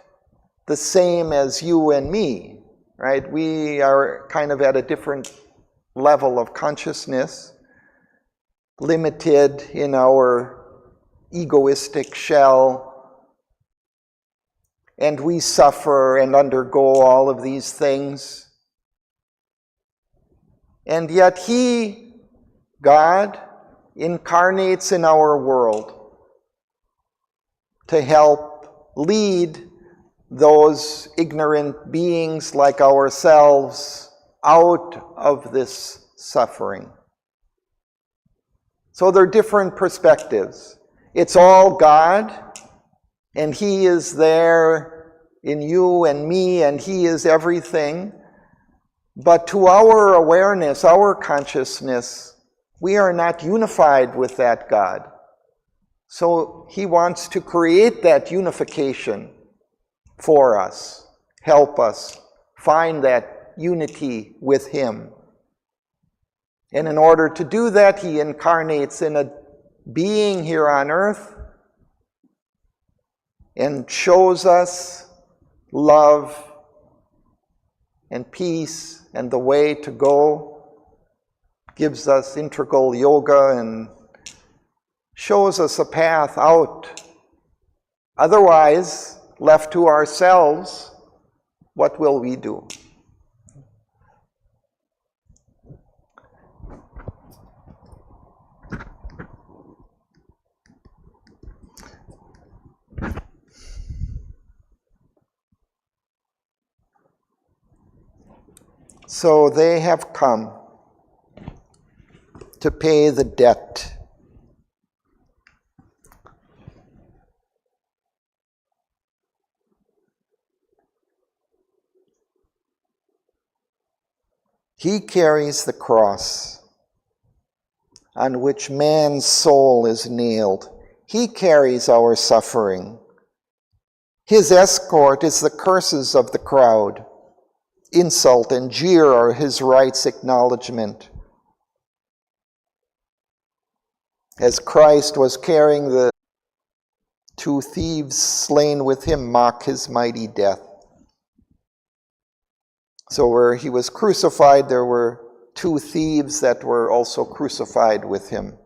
the same as you and me, right? We are kind of at a different level of consciousness, limited in our egoistic shell, and we suffer and undergo all of these things. And yet He, God, incarnates in our world to help lead those ignorant beings like ourselves out of this suffering. So they're different perspectives. It's all God, and He is there in you and me, and He is everything. But to our awareness, our consciousness, we are not unified with that God. So He wants to create that unification for us, help us find that unity with Him. And in order to do that, He incarnates in a being here on earth and shows us love and peace and the way to go, gives us integral yoga and shows us a path out. Otherwise, left to ourselves, what will we do? So they have come to pay the debt. He carries the cross on which man's soul is nailed. He carries our suffering. His escort is the curses of the crowd. Insult and jeer are his right's acknowledgement. As Christ was carrying the two thieves slain with him mock his mighty death. So where he was crucified, there were two thieves that were also crucified with him.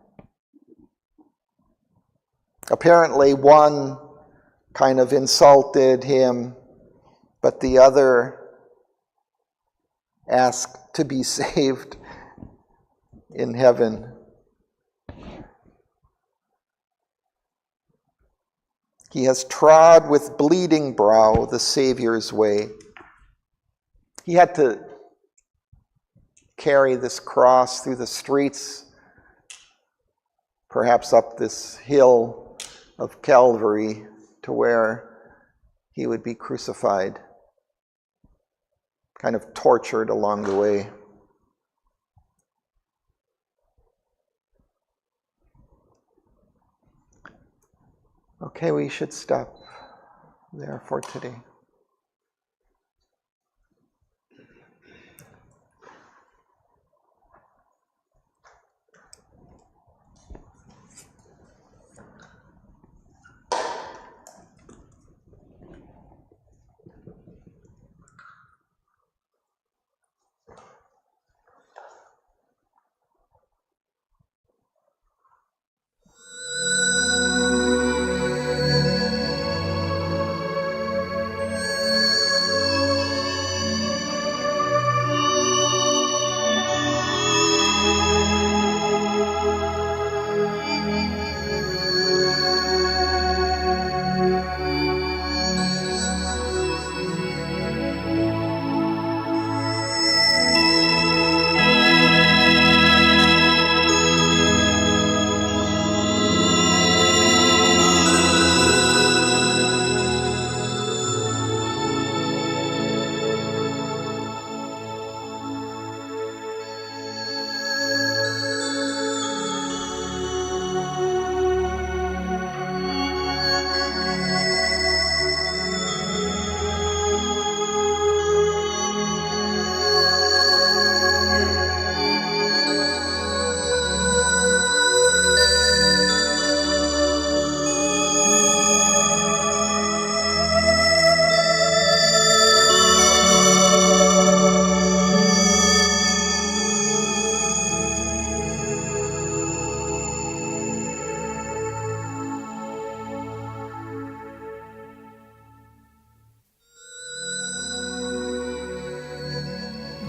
Apparently one kind of insulted him, but the other asked to be saved in heaven. He has trod with bleeding brow the Savior's way. He had to carry this cross through the streets, perhaps up this hill of Calvary to where he would be crucified, kind of tortured along the way. Okay, we should stop there for today.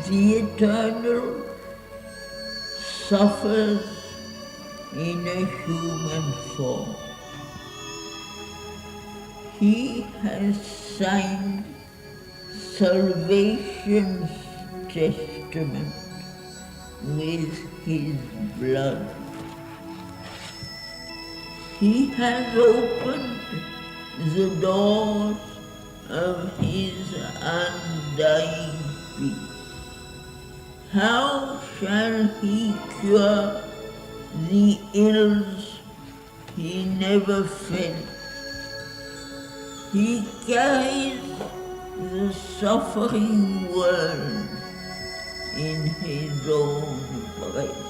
the Eternal suffers in a human form. He has signed salvation's testament with his blood. He has opened the doors of his undying peace. How shall he cure the ills he never felt? He carries the suffering world in his own breast.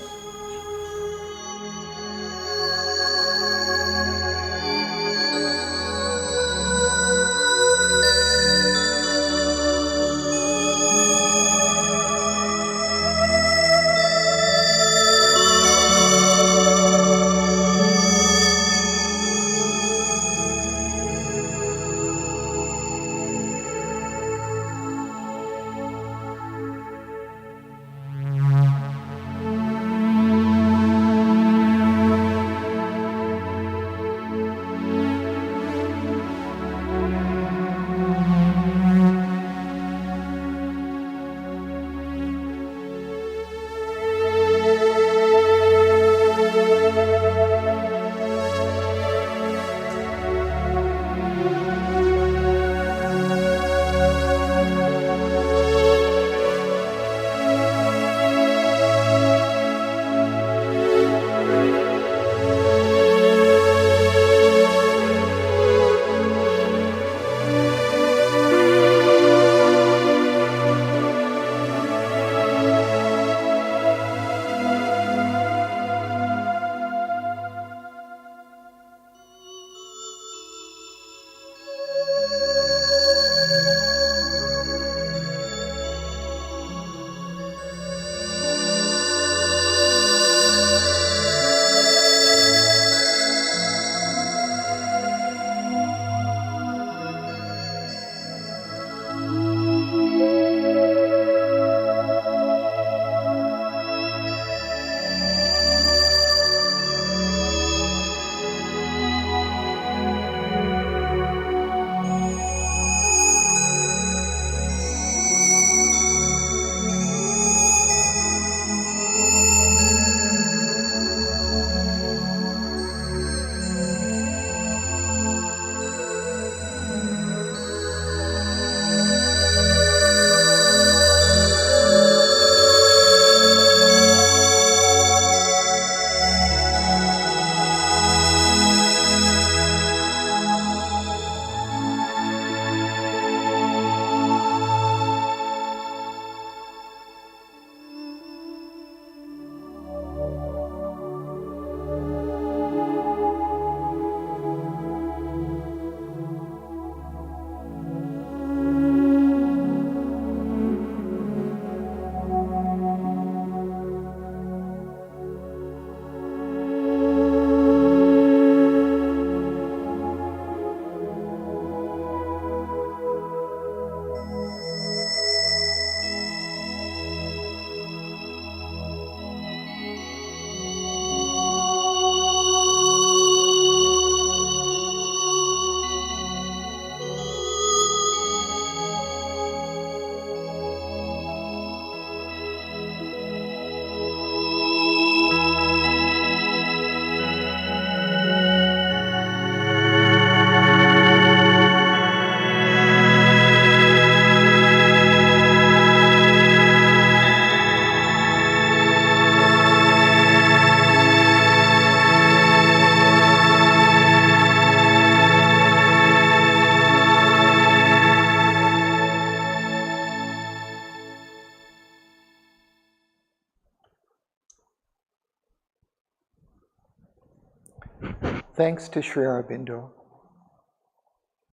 Thanks to Sri Aurobindo.